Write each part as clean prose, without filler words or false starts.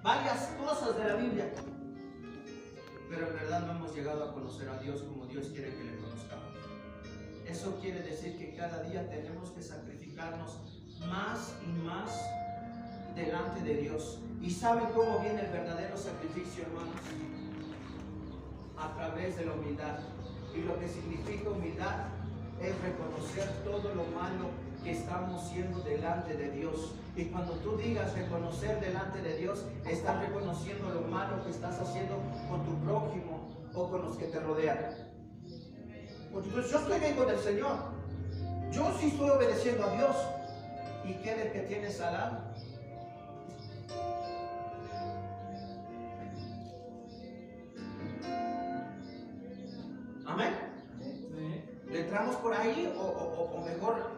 varias cosas de la Biblia, pero en verdad no hemos llegado a conocer a Dios como Dios quiere que le conozcamos. Eso quiere decir que cada día tenemos que sacrificarnos más y más delante de Dios. ¿Y saben cómo viene el verdadero sacrificio, hermanos? A través de la humildad. Y lo que significa humildad es reconocer todo lo malo que estamos siendo delante de Dios. Y cuando tú digas reconocer delante de Dios, estás reconociendo lo malo que estás haciendo con tu prójimo o con los que te rodean. Porque pues, yo estoy bien con el Señor, yo sí estoy obedeciendo a Dios. ¿Y qué del que tienes al lado? Amén. ¿Le entramos por ahí o mejor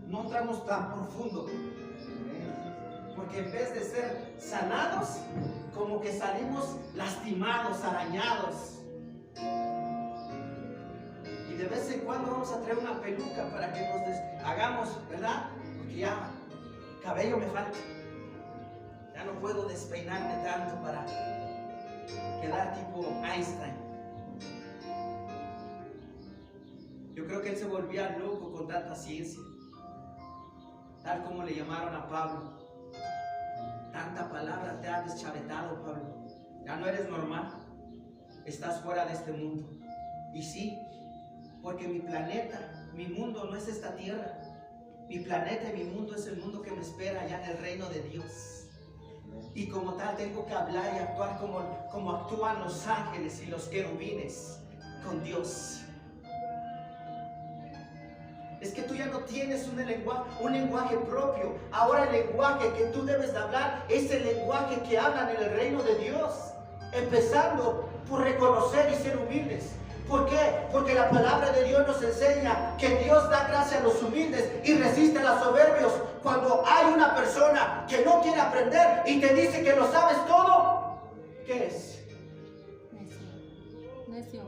no entramos tan profundo? Porque en vez de ser sanados, como que salimos lastimados, arañados. Y de vez en cuando vamos a traer una peluca para que nos hagamos, ¿verdad? Porque ya cabello me falta. Ya no puedo despeinarme tanto para quedar tipo Einstein. Yo creo que él se volvía loco con tanta ciencia. Tal como le llamaron a Pablo. Tanta palabra te ha deschavetado, Pablo. Ya no eres normal. Estás fuera de este mundo. Y sí, porque mi planeta, mi mundo no es esta tierra. Mi planeta y mi mundo es el mundo que me espera allá en el reino de Dios. Y como tal tengo que hablar y actuar como actúan los ángeles y los querubines con Dios. Es que tú ya no tienes un lenguaje propio. Ahora el lenguaje que tú debes de hablar es el lenguaje que hablan en el reino de Dios. Empezando por reconocer y ser humildes. ¿Por qué? Porque la palabra de Dios nos enseña que Dios da gracia a los humildes y resiste a los soberbios. Cuando hay una persona que no quiere aprender y te dice que lo sabes todo, ¿qué es? Necio.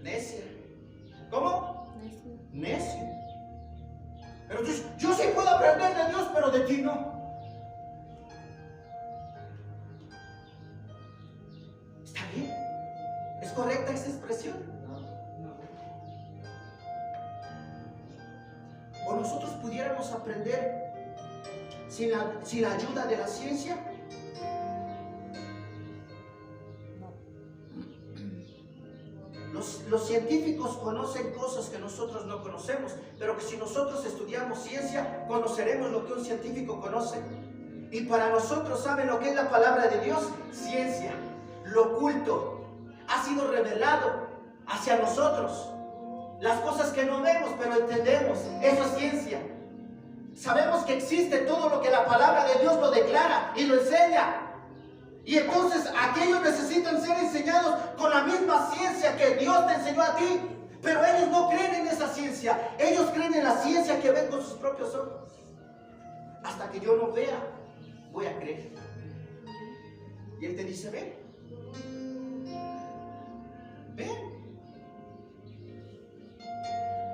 Necia. ¿Cómo? Necio. Pero yo sí puedo aprender de Dios, pero de ti no. ¿Está bien? ¿Es correcta esa expresión? ¿O nosotros pudiéramos aprender sin la ayuda de la ciencia? Los científicos conocen cosas que nosotros no conocemos, pero que si nosotros estudiamos ciencia, conoceremos lo que un científico conoce. Y para nosotros, ¿saben lo que es la palabra de Dios? Ciencia. Lo oculto ha sido revelado hacia nosotros. Las cosas que no vemos, pero entendemos, eso es ciencia. Sabemos que existe todo lo que la palabra de Dios lo declara y lo enseña. Y entonces aquellos necesitan ser enseñados con la misma ciencia que Dios te enseñó a ti. Pero ellos no creen en esa ciencia. Ellos creen en la ciencia que ven con sus propios ojos. Hasta que yo no vea, voy a creer. Y Él te dice, ven. Ven.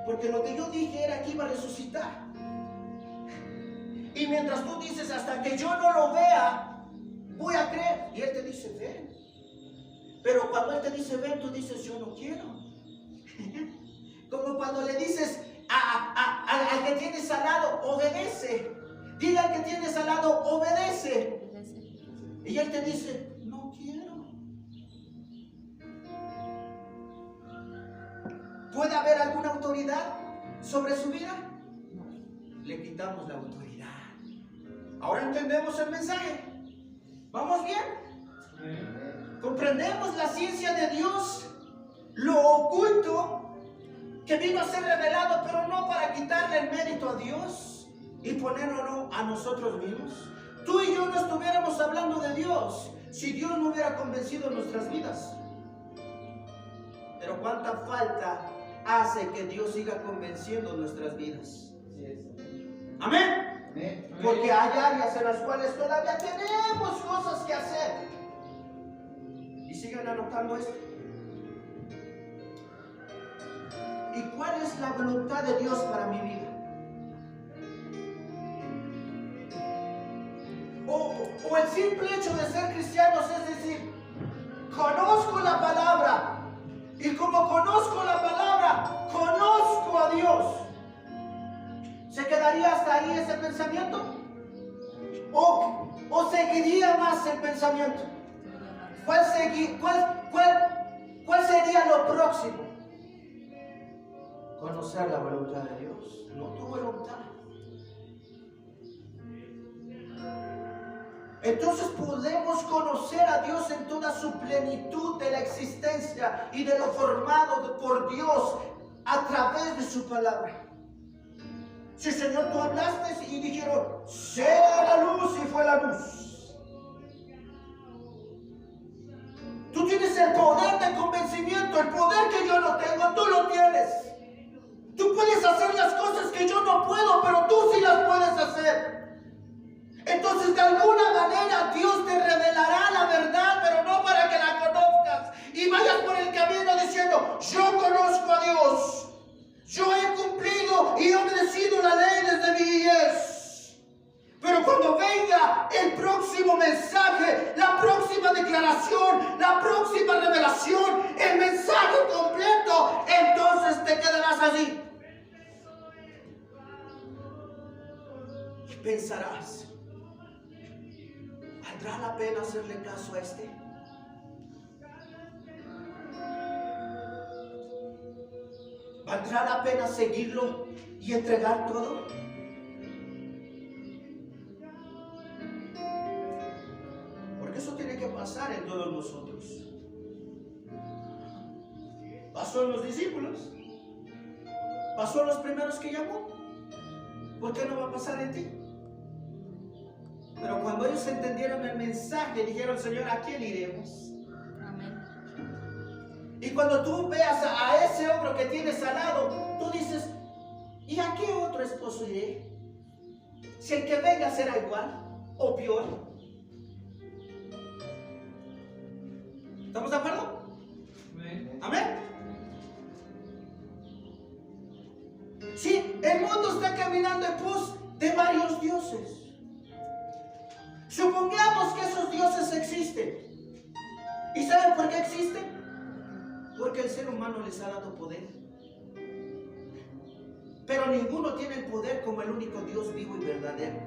Porque lo que yo dije era que iba a resucitar. Y mientras tú dices, hasta que yo no lo vea, voy a creer. Y Él te dice, ven. Pero cuando Él te dice, ven, tú dices, yo no quiero. Como cuando le dices al que tienes al lado, obedece. Dile al que tienes al lado, obedece. Y Él te dice, no quiero. ¿Puede haber alguna autoridad sobre su vida? Le quitamos la autoridad. Ahora entendemos el mensaje. ¿Vamos bien? Comprendemos la ciencia de Dios, lo oculto que vino a ser revelado, pero no para quitarle el mérito a Dios y ponerlo a nosotros mismos. Tú y yo no estuviéramos hablando de Dios si Dios no hubiera convencido nuestras vidas. Pero cuánta falta hace que Dios siga convenciendo nuestras vidas. Amén. Porque hay áreas en las cuales todavía tenemos cosas que hacer. Y sigan anotando esto. ¿Y cuál es la voluntad de Dios para mi vida? O o el simple hecho de ser cristianos, es decir, conozco la palabra, y como conozco la palabra, conozco a Dios. ¿Se quedaría hasta ahí ese pensamiento? ¿O seguiría más el pensamiento? ¿Cuál sería lo próximo? Conocer la voluntad de Dios, no tu voluntad. Entonces podemos conocer a Dios en toda su plenitud de la existencia y de lo formado por Dios a través de su palabra. Si Señor, tú hablaste y dijeron, sea la luz, y fue la luz. Tú tienes el poder de convencimiento, el poder que yo no tengo, tú lo tienes. Tú puedes hacer las cosas que yo no puedo, pero tú sí las puedes hacer. Entonces de alguna manera Dios te revelará la verdad, pero no para que la conozcas y vayas por el camino diciendo, yo conozco a Dios, yo he cumplido y he obedecido la ley desde mi niñez. Pero cuando venga el próximo mensaje, la próxima declaración, la próxima revelación, el mensaje completo, entonces te quedarás allí y pensarás, ¿valdrá la pena hacerle caso a este? ¿Valdrá la pena seguirlo y entregar todo? Porque eso tiene que pasar en todos nosotros. Pasó en los discípulos, pasó en los primeros que llamó. ¿Por qué no va a pasar en ti? Pero cuando ellos entendieron el mensaje, dijeron, Señor, ¿a quién iremos? Amén. Y cuando tú veas a ese hombre que tienes al lado, tú dices, ¿y a qué otro esposo iré? Si el que venga será igual o peor. ¿Estamos de acuerdo? Amén. ¿Amén? Sí, el mundo está caminando en pos de varios dioses. Supongamos que esos dioses existen. ¿Y saben por qué existen? Porque el ser humano les ha dado poder. Pero ninguno tiene el poder como el único Dios vivo y verdadero.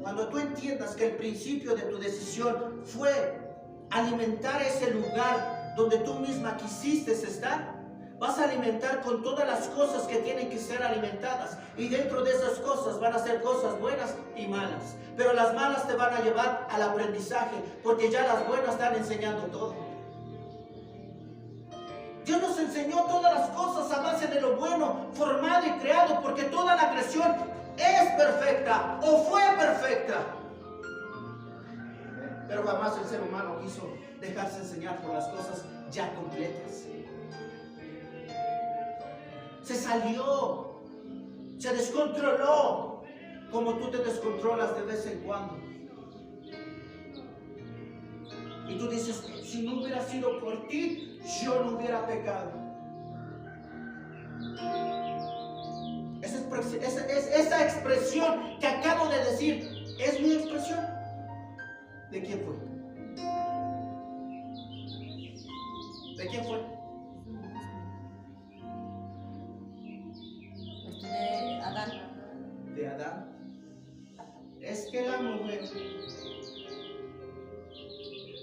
Cuando tú entiendas que el principio de tu decisión fue alimentar ese lugar donde tú misma quisiste estar, vas a alimentar con todas las cosas que tienen que ser alimentadas. Y dentro de esas cosas van a ser cosas buenas y malas. Pero las malas te van a llevar al aprendizaje, porque ya las buenas están enseñando todo. Dios nos enseñó todas las cosas a base de lo bueno, formado y creado, porque toda la creación es perfecta o fue perfecta. Pero jamás el ser humano quiso dejarse enseñar por las cosas ya completas. Se salió, se descontroló, como tú te descontrolas de vez en cuando. Y tú dices, si no hubiera sido por ti, yo no hubiera pecado. Esa expresión que acabo de decir, ¿es mi expresión? ¿De quién fue? ¿De quién fue? De Adán. De Adán. Es que la mujer.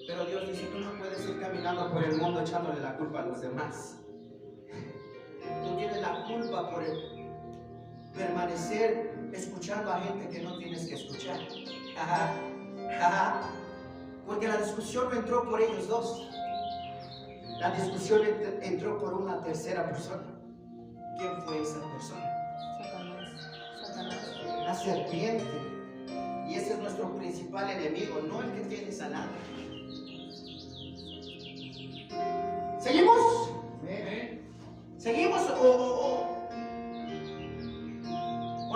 Pero Dios dice, tú no puedes ir caminando por el mundo echándole la culpa a los demás. Tú tienes la culpa por permanecer escuchando a gente que no tienes que escuchar. Porque la discusión no entró por ellos dos. La discusión entró por una tercera persona. ¿Quién fue esa persona? Satanás. La serpiente. Y ese es nuestro principal enemigo, no el que tienes al lado. ¿Seguimos? ¿Seguimos o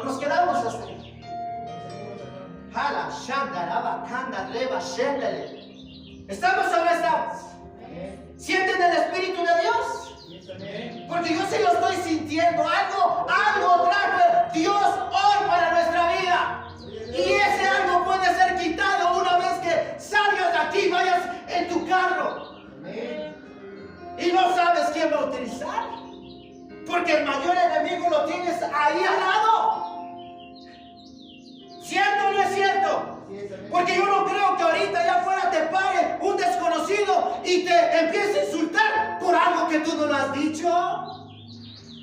nos quedamos hasta ahí? Jala, Shandaraba, Kanda, Reba, Shendele. ¿Estamos o no estamos? ¿Sienten el Espíritu de Dios? Porque yo sí lo estoy sintiendo. Algo trajo Dios hoy para nuestra vida. Y ese algo puede ser quitado porque el mayor enemigo lo tienes ahí al lado. ¿Cierto o no es cierto? Porque yo no creo que ahorita allá afuera te pare un desconocido y te empiece a insultar por algo que tú no lo has dicho.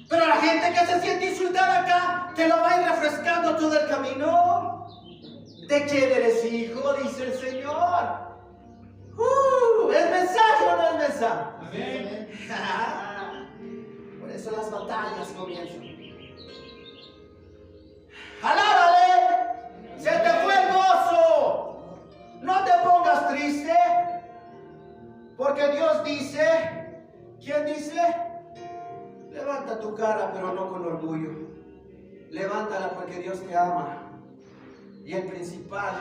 Pero la gente que se siente insultada acá te lo va a ir refrescando todo el camino. ¿De quién eres hijo? Dice el Señor. ¿Es mensaje o no es mensaje? Amén. Por eso las batallas comienzan. ¡Alábale! ¡Se te fue el gozo! No te pongas triste. Porque Dios dice, ¿quién dice? Levanta tu cara, pero no con orgullo. Levántala porque Dios te ama. Y el principal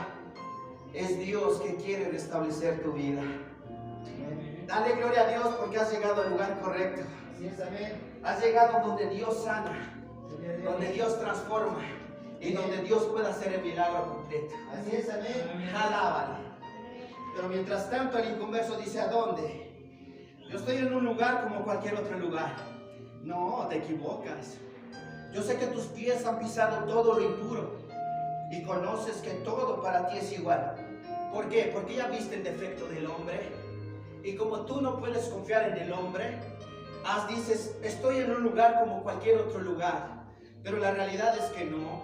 es Dios que quiere restablecer tu vida. Dale gloria a Dios porque has llegado al lugar correcto. Has llegado donde Dios sana, donde Dios transforma y donde Dios puede hacer el milagro completo. Así es, amén. Alábale. Pero mientras tanto el inconverso dice, ¿a dónde? Yo estoy en un lugar como cualquier otro lugar. No, te equivocas. Yo sé que tus pies han pisado todo lo impuro y conoces que todo para ti es igual. ¿Por qué? Porque ya viste el defecto del hombre. Y como tú no puedes confiar en el hombre, dices, estoy en un lugar como cualquier otro lugar. Pero la realidad es que no.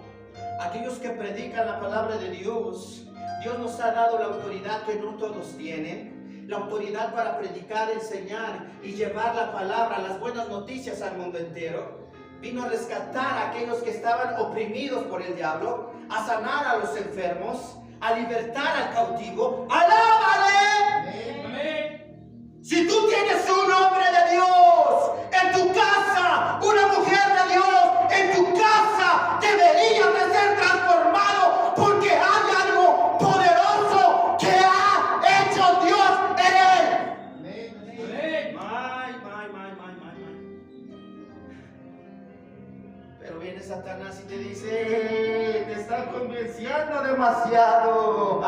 Aquellos que predican la palabra de Dios, Dios nos ha dado la autoridad que no todos tienen. La autoridad para predicar, enseñar y llevar la palabra, las buenas noticias al mundo entero. Vino a rescatar a aquellos que estaban oprimidos por el diablo, a sanar a los enfermos, a libertar al cautivo. ¡Alábale! Amén. Si tú tienes un hombre de Dios en tu casa, una mujer de Dios en tu casa, deberías de ser transformado porque hay algo poderoso que ha hecho Dios en él. Amén. Pero viene Satanás y te dice, te está convenciendo demasiado.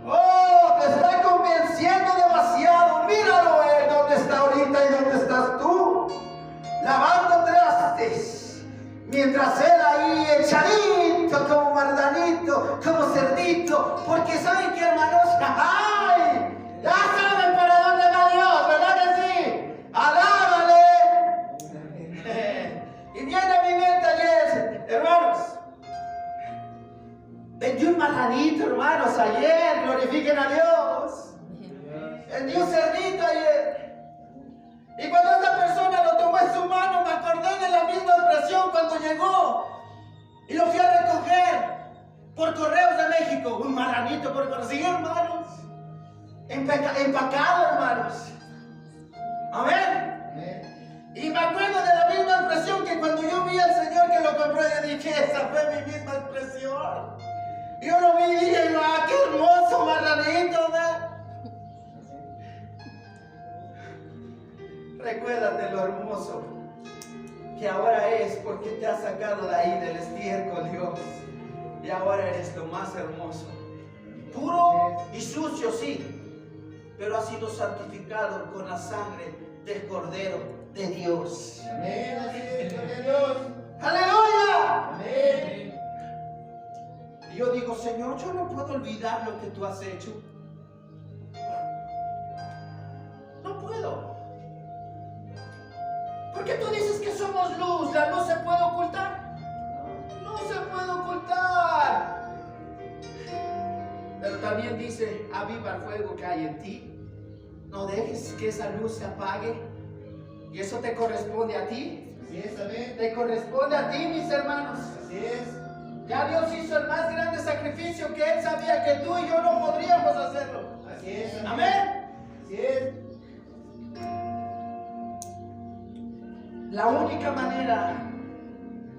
Oh, te está convenciendo demasiado. Míralo él, donde está ahorita y donde estás tú, lavando trastes, mientras él ahí echadito como mardanito, como cerdito. Porque saben que, hermanos, ¡ay! Ya saben para dónde va Dios, ¿verdad que sí? ¡Alábale! Y viene a mi mente ayer, hermanos, vendí un marranito, hermanos, ayer, glorifiquen a Dios. Vendí un cerdito ayer. Y cuando esta persona lo tomó en su mano, me acordé de la misma expresión cuando llegó. Y lo fui a recoger por Correos de México. Un marranito por correo. Sí, hermanos. Empacado, hermanos. Amén. Y me acuerdo de la misma expresión que cuando yo vi al Señor que lo compró, yo dije, esa fue mi misma expresión. Yo lo vi y dije, ¡ah, qué hermoso marranito! ¿no? Recuérdate lo hermoso que ahora es porque te has sacado de ahí del estiércol, Dios. Y ahora eres lo más hermoso. Puro y sucio, sí, pero has sido santificado con la sangre del Cordero de Dios. Amén. Así es, gloria a Dios. ¡Aleluya! Amén. Y yo digo, Señor, yo no puedo olvidar lo que tú has hecho. No puedo. Porque tú dices que somos luz. ¿La luz se puede ocultar? No se puede ocultar. Pero también dice, aviva el fuego que hay en ti. No dejes que esa luz se apague. Y eso te corresponde a ti. Así es, amén. Te corresponde a ti, mis hermanos. Así es. Ya Dios hizo el más grande sacrificio que Él sabía que tú y yo no podríamos hacerlo. Así es, Amén. Así es. La única manera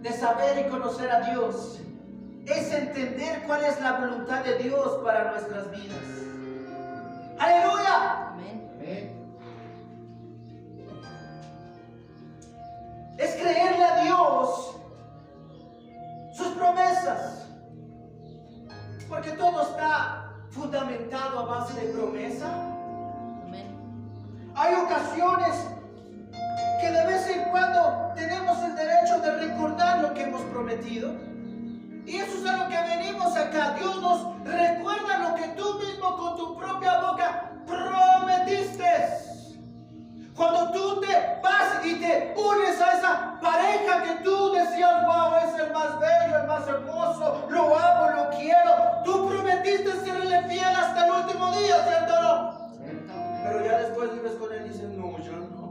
de saber y conocer a Dios es entender cuál es la voluntad de Dios para nuestras vidas. ¡Aleluya! Amén. Amén. Es creerle a Dios sus promesas. Porque todo está fundamentado a base de promesa. Amén. Hay ocasiones que de vez en cuando tenemos el derecho de recordar lo que hemos prometido. Y eso es a lo que venimos acá. Dios nos recuerda lo que tú mismo con tu propia boca prometiste. Cuando tú te vas y te unes a esa pareja que tú decías, wow, es el más bello, el más hermoso, lo amo, lo quiero. Tú prometiste serle fiel hasta el último día, ¿cierto o no? Pero ya después vives con él y dices, no, ya no.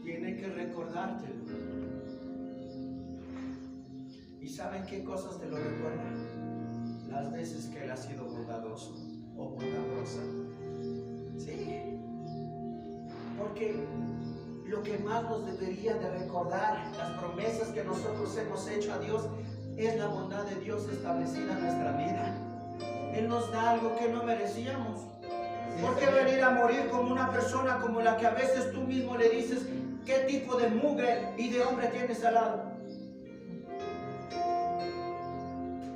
Tiene que recordártelo. ¿Y saben qué cosas te lo recuerdan? Las veces que él ha sido bondadoso o bondadosa. Sí. Porque lo que más nos debería de recordar, las promesas que nosotros hemos hecho a Dios, es la bondad de Dios establecida en nuestra vida. Él nos da algo que no merecíamos. ¿Por qué venir a morir como una persona como la que a veces tú mismo le dices qué tipo de mugre y de hombre tienes al lado?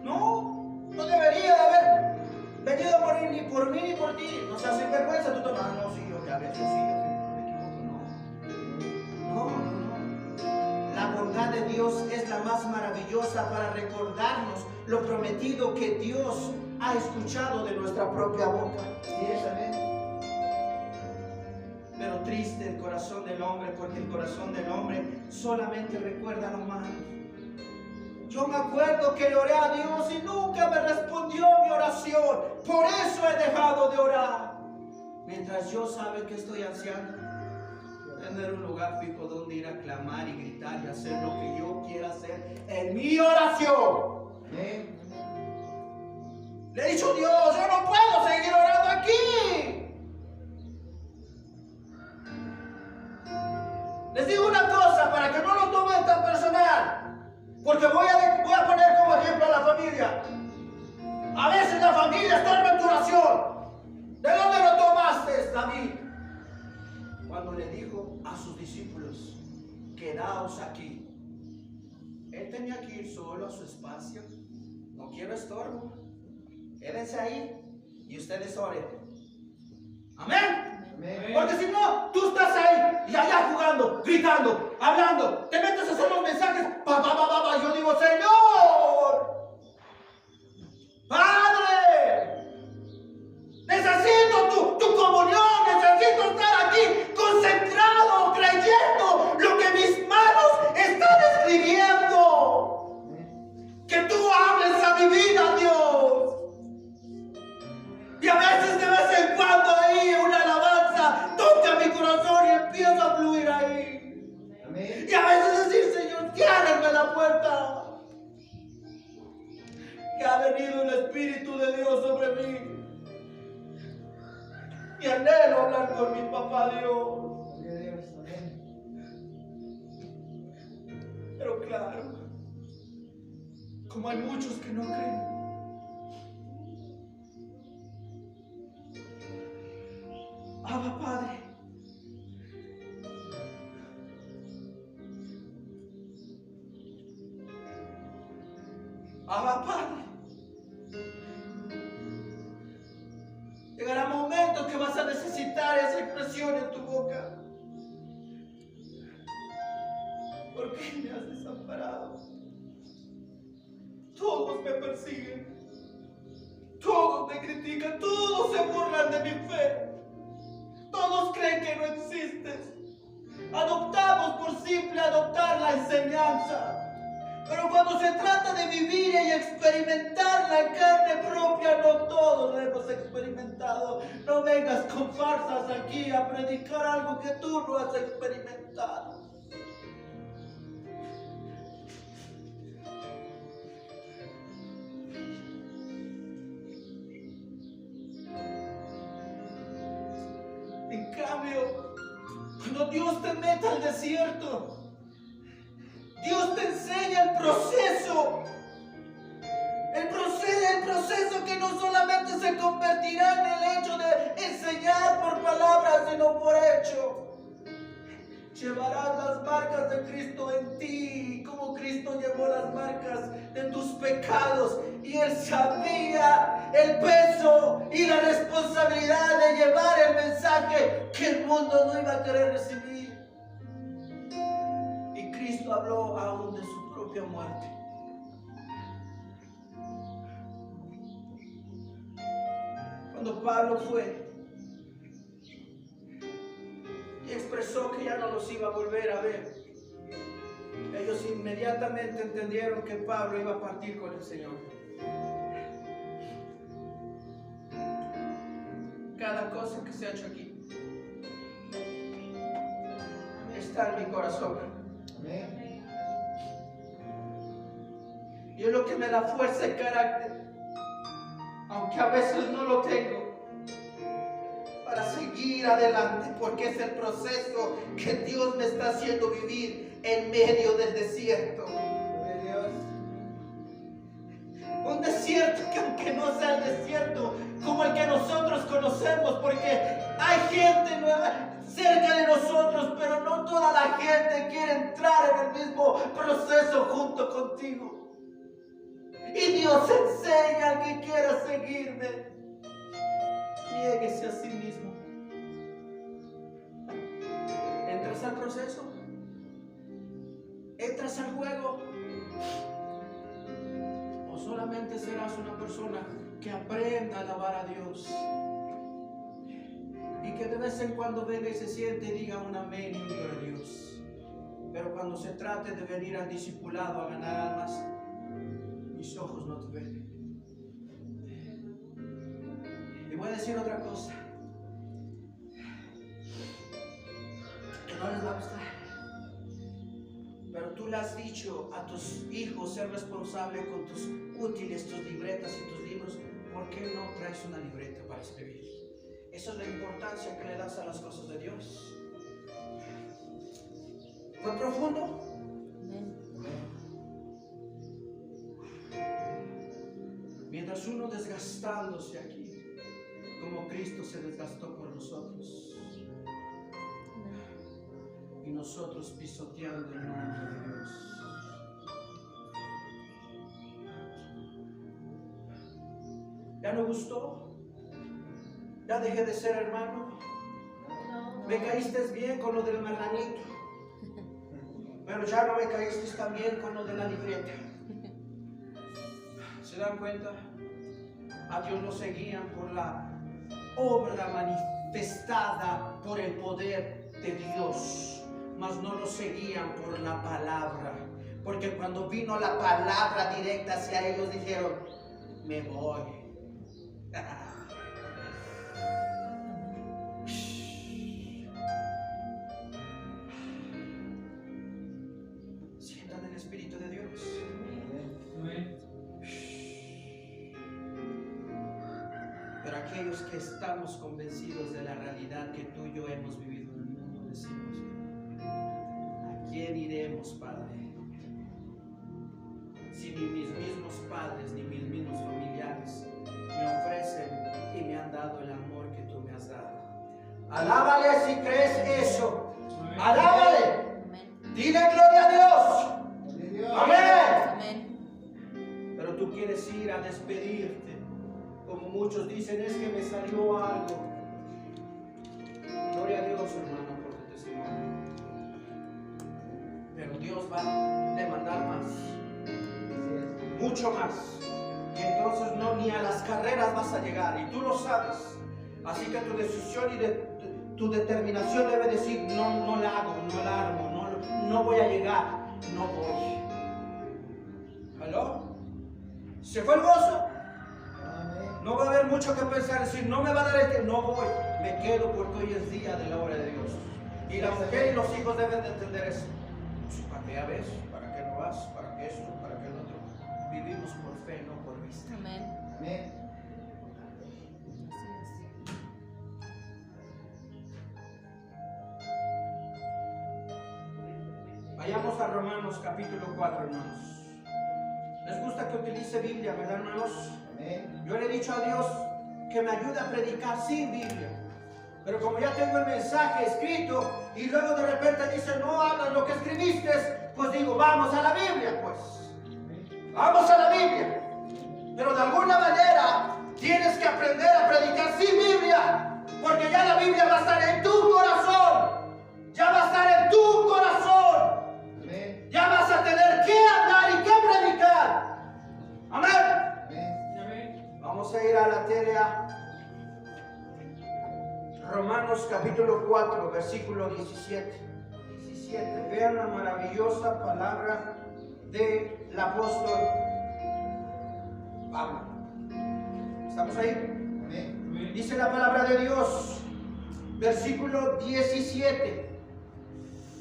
No debería de haber venido a morir ni por mí ni por ti. No seas sinvergüenza, tú tomas. No, sí, yo a veces sí, me equivoco. No. La bondad de Dios es la más maravillosa para recordarnos lo prometido que Dios ha escuchado de nuestra propia boca. Pero triste el corazón del hombre, porque el corazón del hombre solamente recuerda lo malo. Yo me acuerdo que le oré a Dios y nunca me respondió mi oración. Por eso he dejado de orar. Mientras yo sabe que estoy ansiando tener un lugar fijo donde ir a clamar y gritar y hacer lo que yo quiera hacer en mi oración. Le he dicho, Dios, yo no puedo seguir orando aquí. Les digo una cosa para que no lo tomen tan personal. Porque voy a poner como ejemplo a la familia. A veces la familia está en tu oración. ¿De dónde lo tomaste, David? Cuando le dijo a sus discípulos, quedaos aquí. Él tenía que ir solo a su espacio. No quiero estorbo. Quédense ahí y ustedes oren. Amén. Porque si no, tú estás ahí y allá jugando, gritando, hablando, te metes a hacer los mensajes, yo digo, Señor, Padre, necesito tu comunión, necesito estar aquí concentrado, creyendo lo que mis manos están escribiendo. Que tú hables a mi vida, Dios. Y a veces de vez en cuando ahí una alabanza toca mi corazón y empiezo a fluir ahí. Amén. Y a veces decir, Señor, ciérrame la puerta. Que ha venido el Espíritu de Dios sobre mí. Y anhelo hablar con mi papá Dios. Pero claro, como hay muchos que no creen, Abba Padre, Abba Padre, llegará momento que vas a necesitar esa expresión en tu boca. ¿Por qué me has desamparado? Todos me persiguen, todos me critican, todos se burlan de mi fe. Todos creen que no existes. Adoptamos por simple adoptar la enseñanza. Pero cuando se trata de vivir y experimentarla en carne propia, no todos lo hemos experimentado. No vengas con farsas aquí a predicar algo que tú no has experimentado. En cambio, cuando Dios te mete al desierto, Dios te enseña el proceso que no solamente se convertirá en el hecho de enseñar por palabras, sino por hecho. Llevarás las marcas de Cristo en ti, como Cristo llevó las marcas de tus pecados y él sabía el peso y la responsabilidad de llevar el mensaje que el mundo no iba a querer recibir. Y Cristo habló aún de su propia muerte. Cuando Pablo fue y expresó que ya no los iba a volver a ver, ellos inmediatamente entendieron que Pablo iba a partir con el Señor. Cada cosa que se ha hecho aquí está en mi corazón. Amén. Y es lo que me da fuerza y carácter, aunque a veces no lo tengo, para seguir adelante, porque es el proceso que Dios me está haciendo vivir en medio del desierto. Gloria a Dios. Un desierto que aunque no sea el desierto como el que nosotros conocemos, porque hay gente nueva cerca de nosotros, pero no toda la gente quiere entrar en el mismo proceso junto contigo. Y Dios enseña al que quiera seguirme, niéguese a sí mismo. ¿Entras al proceso? ¿Entras al juego? ¿O solamente serás una persona que aprenda a alabar a Dios y que de vez en cuando venga y se siente y diga un amén y un gloria a Dios? Pero cuando se trate de venir al discipulado a ganar almas, mis ojos no te ven. Y voy a decir otra cosa que no les va a gustar, pero tú le has dicho a tus hijos ser responsable con tus útiles, tus libretas y tus libros. ¿Por qué no traes una libreta para escribir? Esa es la importancia que le das a las cosas de Dios. ¿Fue profundo? Mientras uno desgastándose aquí, como Cristo se desgastó por nosotros, y nosotros pisoteando el nombre de Dios. ¿Ya no gustó? ¿Ya dejé de ser hermano? ¿Me caíste bien con lo del marranito? Pero ya no me caíste tan bien con lo de la libreta. ¿Se dan cuenta? A Dios lo seguían por la obra manifestada por el poder de Dios, mas no lo seguían por la palabra, porque cuando vino la palabra directa hacia ellos dijeron: me voy. Sientan el Espíritu de Dios. Pero aquellos que estamos convencidos de la realidad que tú y yo hemos vivido en el mundo, decimos: ¿a quién iremos, Padre? Si ni mis mismos padres ni mis mismos familiares me ofrecen y me han dado el amor que tú me has dado. Alábale si crees eso. Alábale. Dile gloria a Dios. Gloria a Dios. Amén. Pero tú quieres ir a despedirte. Como muchos dicen, es que me salió algo. Gloria a Dios, hermano, por tu testimonio. Pero Dios va a demandar más. Mucho más. Y entonces no, ni a las carreras vas a llegar. Y tú lo sabes. Así que tu decisión y tu determinación debe decir: no la hago, no la armo, no voy a llegar, no voy. ¿Aló? ¿Se fue el gozo? No va a haber mucho que pensar, decir: no me va a dar este, no voy, me quedo porque hoy es día de la obra de Dios. Y la mujer y los hijos deben de entender eso. ¿Para qué ya ves? ¿Para qué no vas? ¿Para qué esto? ¿Para qué el otro? Vivimos por fe, no por vista. Amén. Amén. Vayamos a Romanos capítulo 4, hermanos. ¿Les gusta que utilice Biblia, verdad, hermanos? Amén. Yo le he dicho a Dios que me ayude a predicar sin Biblia. Pero como ya tengo el mensaje escrito y luego de repente dice: no hablas lo que escribiste, pues digo: vamos a la Biblia, pues. Vamos a la Biblia. ya la Biblia va a estar en tu corazón. Ya va a estar en tu corazón. Amén. Ya vas a tener que hablar y que predicar. Amén. Amén. Vamos a ir a la tele a Romanos capítulo 4, versículo 17. Vean la maravillosa palabra del apóstol Pablo. ¿Estamos ahí? Amén. Dice la palabra de Dios, versículo 17.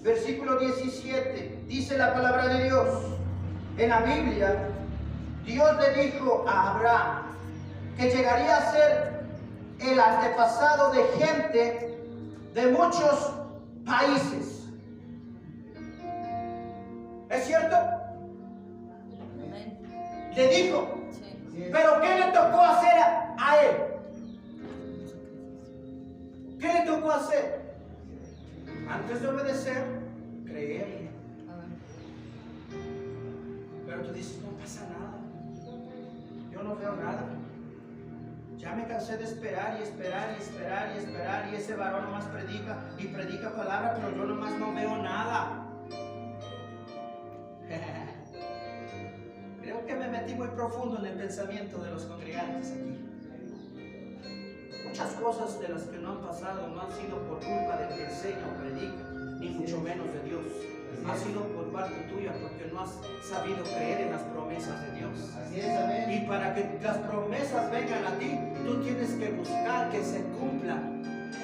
Versículo 17. Dice la palabra de Dios. En la Biblia, Dios le dijo a Abraham que llegaría a ser el antepasado de gente de muchos países. ¿Es cierto? Amén. Le dijo. Sí. Así es. Pero ¿qué le tocó hacer a él? ¿Qué le tocó hacer? Antes de obedecer, creer. Amén. Pero tú dices, no pasa nada. Yo no veo nada. Ya me cansé de esperar y esperar y esperar y esperar. Y ese varón nomás predica y predica palabra, pero yo nomás no veo nada. Creo que me metí muy profundo en el pensamiento de los congregantes aquí. Muchas cosas de las que no han pasado no han sido por culpa del que enseña o predica, ni mucho menos de Dios. Ha sido por parte tuya porque no has sabido creer en las promesas de Dios. Así es, amén. Y para que las promesas vengan a ti, tú tienes que buscar que se cumplan.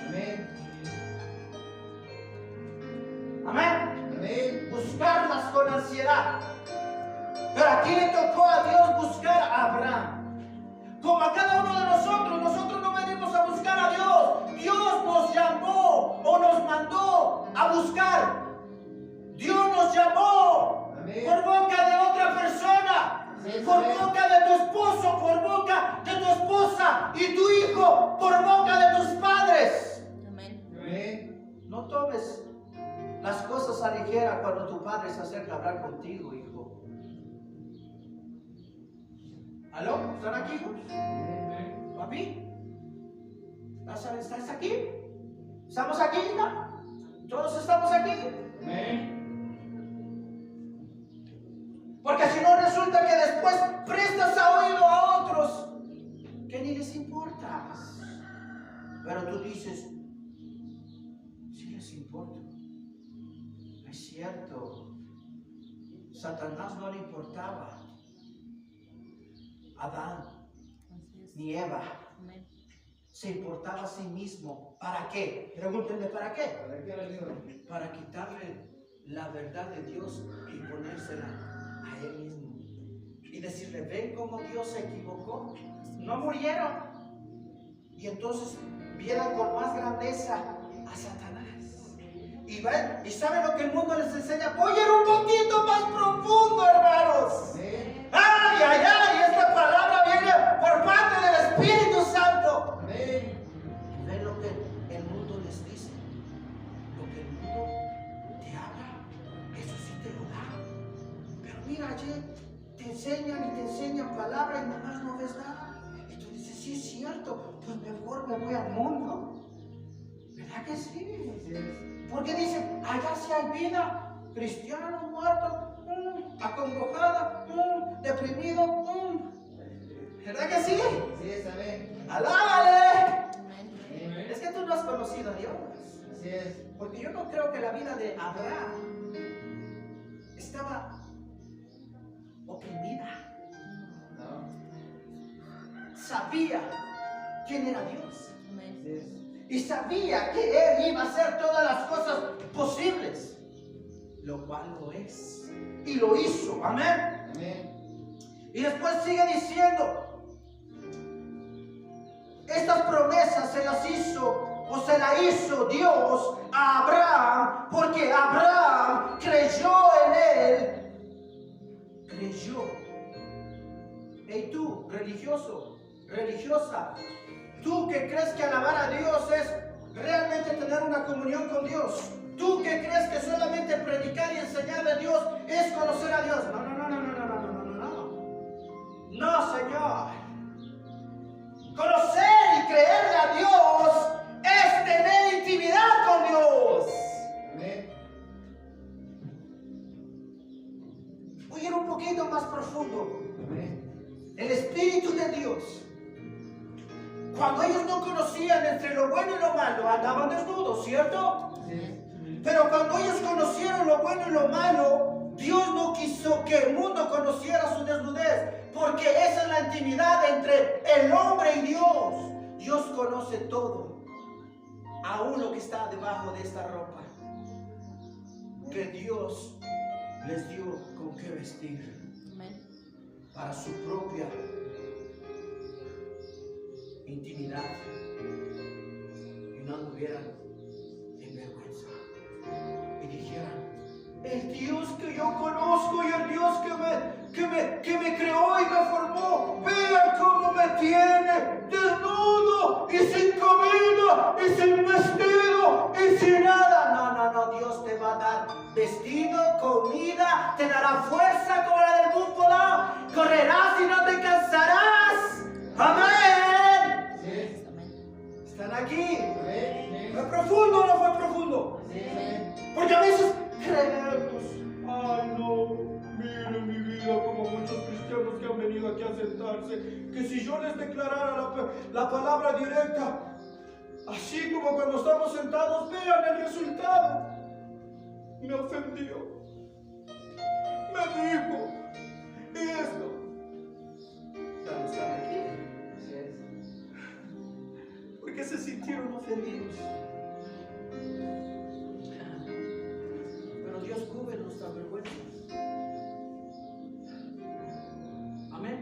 Amén. Amén. Amén. Buscarlas con ansiedad. Pero aquí le tocó a Dios buscar a Abraham. Como a cada uno de nosotros no venimos a buscar a Dios. Dios nos llamó o nos mandó a buscar. Dios nos llamó. Amén. Por boca de otra persona, Amén. por boca de tu esposo, por boca de tu esposa y tu hijo, por boca de tus padres. Amén. Amén. No tomes las cosas a ligera cuando tu padre se acerca a hablar contigo, hijo. ¿Aló? ¿Están aquí, hijos? Amén. ¿Papi? ¿Estás aquí? ¿Estamos aquí, hija? ¿Todos estamos aquí? Amén. Porque si no resulta que después prestas a oído a otros que ni les importas. Pero tú dices, sí les importa. Es cierto. Satanás no le importaba. Adán Así es. ni Eva. Amén. Se importaba a sí mismo. ¿Para qué? Pregúntenle, ¿para qué? A ver, ¿qué le digo? Para quitarle la verdad de Dios y ponérsela a él mismo. Y decirle, ven cómo Dios se equivocó. No murieron. Y entonces vieron con más grandeza a Satanás. Y ven, y saben lo que el mundo les enseña. Oye, un poquito más profundo, hermanos. Amén. ¡Ay, ay, ay! Esta palabra viene por parte del Espíritu Santo. Amén. Ven lo que el mundo les dice. Lo que el mundo te habla, eso sí te lo da. Pero mira, allí te enseñan palabras y nomás no ves nada. Y tú dices, sí es cierto, pues mejor me voy al mundo. ¿Verdad que sí? Así es. Porque dicen, allá sí hay vida. Cristiano, muerto, acongojada, deprimido. ¿Verdad que sí? Así es, amén. ¡Alábale! Amén. Amén. Es que tú no has conocido a Dios. Así es. Porque yo no creo que la vida de Abraham estaba oprimida. No. Sabía quién era Dios. Amén. Así es. Y sabía que Él iba a hacer todas las cosas posibles. Lo cual lo es. Y lo hizo. Amén. Amén. Y después sigue diciendo, estas promesas se las hizo o se la hizo Dios a Abraham porque Abraham creyó en Él. Creyó. Hey tú, religioso, religiosa, tú que crees que alabar a Dios es realmente tener una comunión con Dios. Tú que crees que solamente predicar y enseñar de Dios es conocer a Dios. No, no, no, no, no, no, no, no, no, no. No, Señor. Conocer y creerle a Dios es todo. El Espíritu de Dios. Cuando ellos no conocían entre lo bueno y lo malo, andaban desnudos, ¿cierto? Pero cuando ellos conocieron lo bueno y lo malo, Dios no quiso que el mundo conociera su desnudez, porque esa es la intimidad entre el hombre y Dios. Dios conoce todo, aún lo que está debajo de esta ropa, que Dios les dio con qué vestir para su propia intimidad y no anduvieran en vergüenza y dijeran: el Dios que yo conozco y el Dios que me creó y me formó, vean cómo me tiene desnudo y sin comida y sin vestido y sin nada. No, Dios te va a dar vestido, comida, te dará fuerza como la del búfalo, correrás y no te cansarás. Amén. ¿Están aquí? ¿Fue profundo o no fue profundo? Porque a veces creemos: ay no, miren mi vida, como muchos cristianos que han venido aquí a sentarse, que si yo les declarara la palabra directa, así como cuando estamos sentados, vean el resultado. Me ofendió, me dijo esto. ¿Están aquí? Porque se sintieron ofendidos. Pero Dios cubre nuestra vergüenza. Amén.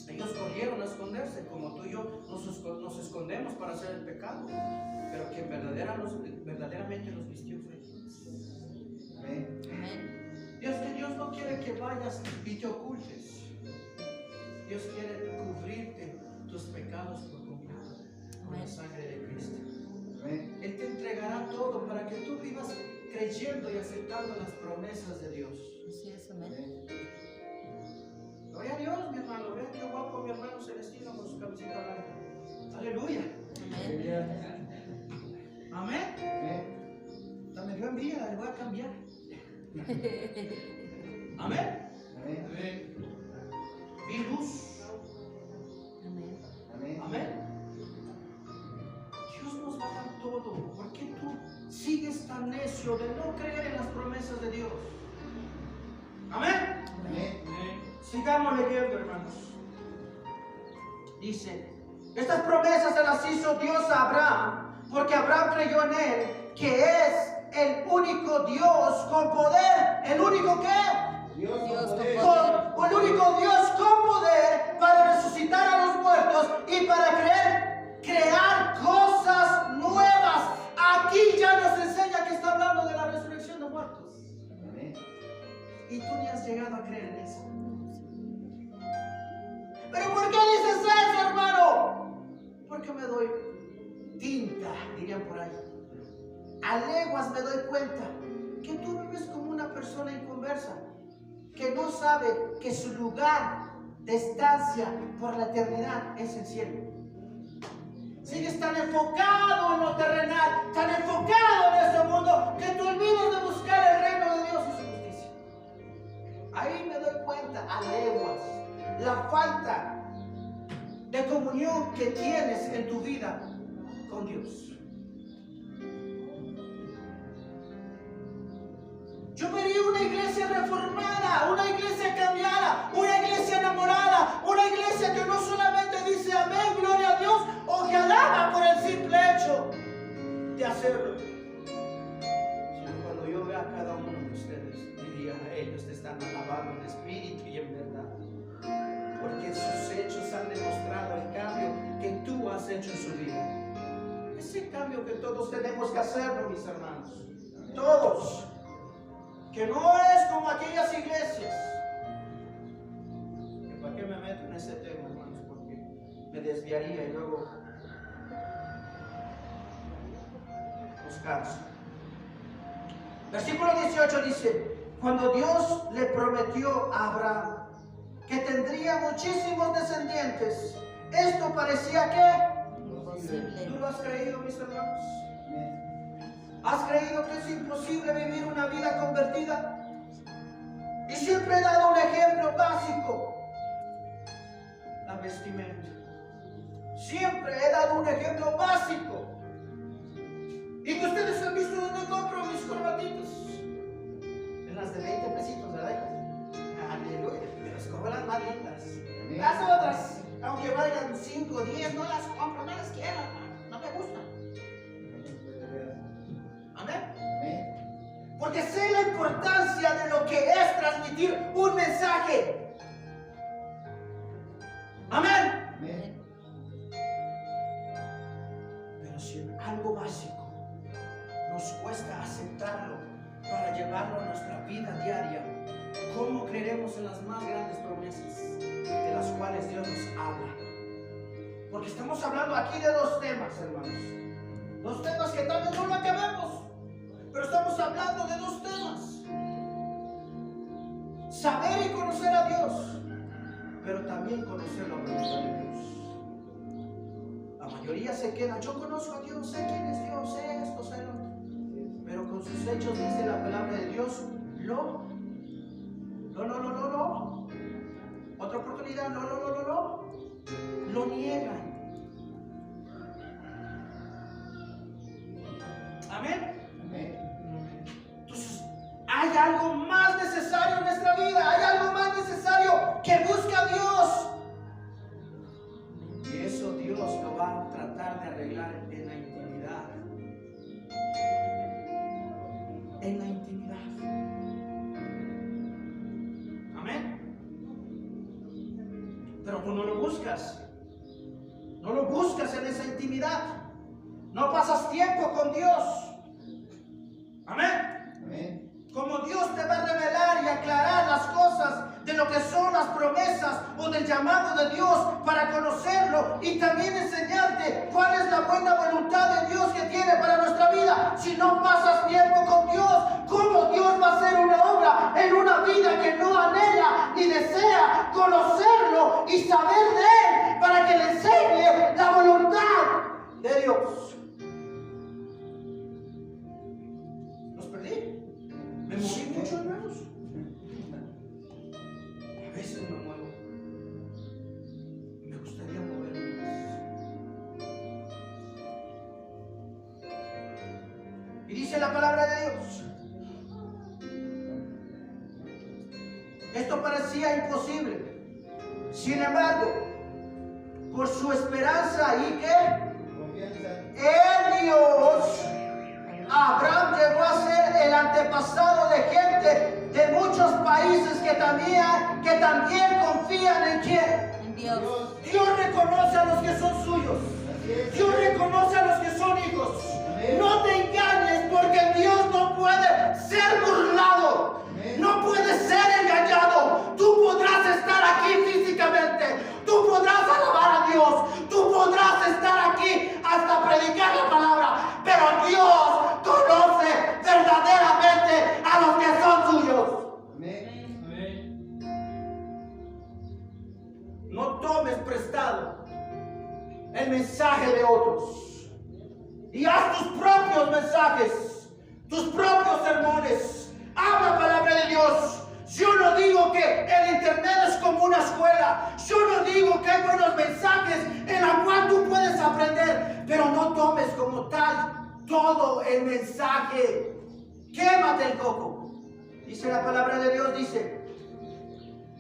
Ellos corrieron a esconderse, como tú y yo nos escondemos para hacer el pecado, pero quien verdaderamente nos vistió fue Dios. Dios no quiere que vayas y te ocultes. Dios quiere cubrirte tus pecados por completo con la sangre de Cristo. Él te entregará todo para que tú vivas creyendo y aceptando las promesas de Dios. Así es, amén. Gloria a Dios, mi hermano. Vean qué guapo mi hermano Celestino con su camiseta blanca. Aleluya. Amén. Amén. Hasta me dio envidia, le voy a cambiar. Amén. Amén. Vi luz. Amén. Amén. Dios nos va a dar todo. ¿Por qué tú sigues tan necio de no creer en las promesas de Dios? Amén. Sigamos leyendo, hermanos. Dice: estas promesas se las hizo Dios a Abraham, porque Abraham creyó en él, que es el único Dios con poder. ¿El único qué? Dios con poder. El único Dios con poder para resucitar a los muertos y para crear cosas nuevas. Aquí ya nos enseña que está hablando de la resurrección de muertos. Amén. Y tú ni has llegado a creer en eso. ¿Pero por qué dices eso, hermano? Porque me doy tinta, dirían por ahí. A leguas me doy cuenta que tú vives como una persona inconversa, que no sabe que su lugar de estancia por la eternidad es el cielo. Sigues tan enfocado en lo terrenal, tan enfocado en este mundo, que te olvidas de buscar el reino de Dios y su justicia. Ahí me doy cuenta, a leguas, la falta de comunión que tienes en tu vida con Dios. Yo vería una iglesia reformada, una iglesia cambiada, una iglesia enamorada, una iglesia que no solamente dice amén, gloria a Dios, o que alaba por el simple hecho de hacerlo, sino cuando yo vea a cada uno de ustedes, diría: ellos te están alabando en espíritu y en verdad, porque sus hechos han demostrado el cambio que tú has hecho en su vida. Ese cambio que todos tenemos que hacerlo, mis hermanos, todos. Que no es como aquellas iglesias. Que ¿para qué me meto en ese tema, hermanos? Porque me desviaría y luego los canso. Versículo 18 dice: cuando Dios le prometió a Abraham que tendría muchísimos descendientes, esto parecía que Imposible. ¿tú lo has creído, mis hermanos? ¿Has creído que es imposible vivir una vida convertida? Y siempre he dado un ejemplo básico. La vestimenta. Siempre he dado un ejemplo básico. Y que ustedes han visto donde compro mis corbatitas. En las de 20 pesitos, ¿verdad? Aleluya. Pero escojo las más lindas. Las otras, aunque valgan 5 o 10, no las compro, no las quiero. No me gustan. Amén. Porque sé la importancia de lo que es transmitir un mensaje. Amén. Amén. Pero si algo básico nos cuesta aceptarlo para llevarlo a nuestra vida diaria, ¿cómo creeremos en las más grandes promesas de las cuales Dios nos habla? Porque estamos hablando aquí de 2 temas, hermanos. 2 temas que tal vez no lo acabemos, pero estamos hablando de 2 temas. Saber y conocer a Dios, pero también conocer la voluntad de Dios. La mayoría se queda, yo conozco a Dios, sé quién es Dios, sé esto, sé lo otro. Pero con sus hechos dice la palabra de Dios, no. Otra oportunidad, no. Lo niegan. Amén. Amén. Entonces, hay algo más necesario en nuestra vida, hay algo más necesario que busca a Dios. Y eso Dios lo va a tratar de arreglar en la intimidad. En la intimidad. Amén. Pero tú no lo buscas. No lo buscas en esa intimidad. No pasas tiempo con Dios. Amén. Amén. Como Dios te va a revelar y aclarar las cosas de lo que son las promesas o del llamado de Dios para conocerlo y también enseñarte cuál es la buena voluntad de Dios que tiene para nuestra vida. Si no pasas tiempo con Dios, ¿cómo Dios va a hacer una obra en una vida que no anhela ni desea conocerlo y saber de Él para que le enseñe la voluntad de Dios? Los perdí. Me moví mucho, hermanos. A veces me muevo. Me gustaría moverme más. Y dice la palabra de Dios. Esto parecía imposible. Sin embargo, por su esperanza y que Confianza. en Dios, Abraham llegó a ser el antepasado de gente de muchos países que también confían en quién. En Dios. Dios reconoce a los que son suyos. Así es. Dios reconoce a los que son hijos. Amén. No te engañes, porque Dios no puede ser burlado. Amén. No puede ser engañado. Tú podrás estar aquí físicamente. Tú podrás alabar a Dios. Tú podrás estar aquí hasta predicar la palabra. Pero Dios conoce verdaderamente a los que son suyos. Amén. No tomes prestado el mensaje de otros y haz tus propios mensajes, tus propios sermones. Habla palabra de Dios. Yo no digo que el internet es como una escuela. Yo no digo que hay buenos mensajes en la cual tú puedes aprender, pero no tomes como tal todo el mensaje. Quémate el coco. Dice la palabra de Dios, dice: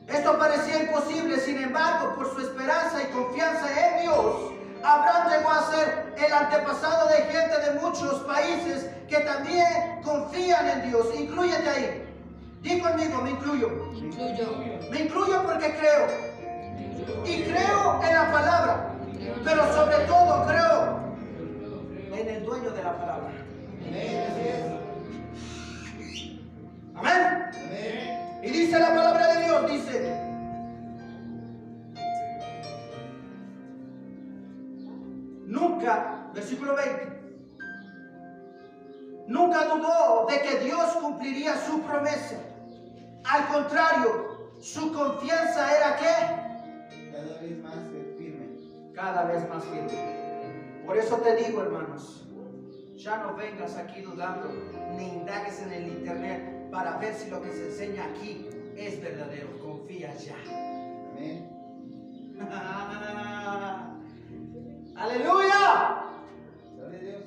esto parecía imposible, sin embargo, por su esperanza y confianza en Dios, Abraham llegó a ser el antepasado de gente de muchos países que también confían en Dios. Inclúyete ahí. Di conmigo, me incluyo. Me incluyo porque creo. Y creo en la palabra. Pero sobre todo creo en el dueño de la palabra. Amén. Así es. Amén. Amén. Y dice la palabra de Dios, dice: nunca, versículo 20, nunca dudó de que Dios cumpliría su promesa. Al contrario, su confianza era ¿qué? Cada vez más firme. Cada vez más firme. Por eso te digo, hermanos, ya no vengas aquí dudando, ni indagues en el internet para ver si lo que se enseña aquí es verdadero. Confía ya. Amén. ¡Aleluya! Gloria a Dios.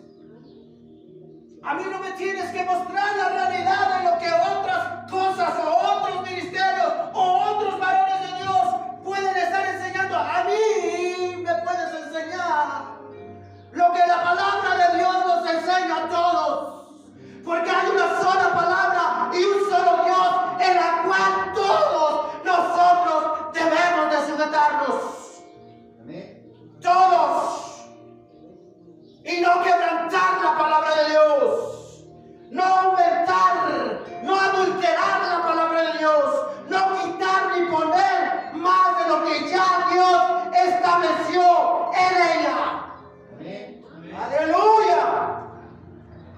A mí no me tienes que mostrar la realidad de lo que otras cosas o otros ministerios o otros varones de Dios pueden estar enseñando. A mí me puedes enseñar lo que la palabra de Dios nos enseña a todos. Porque hay una sola palabra y un solo Dios en la cual todos nosotros debemos de sujetarnos. Amén. Todos. Y no quebrantar la palabra de Dios. No aumentar, no adulterar la palabra de Dios. No quitar ni poner más de lo que ya Dios estableció en ella. Amén. ¡Aleluya!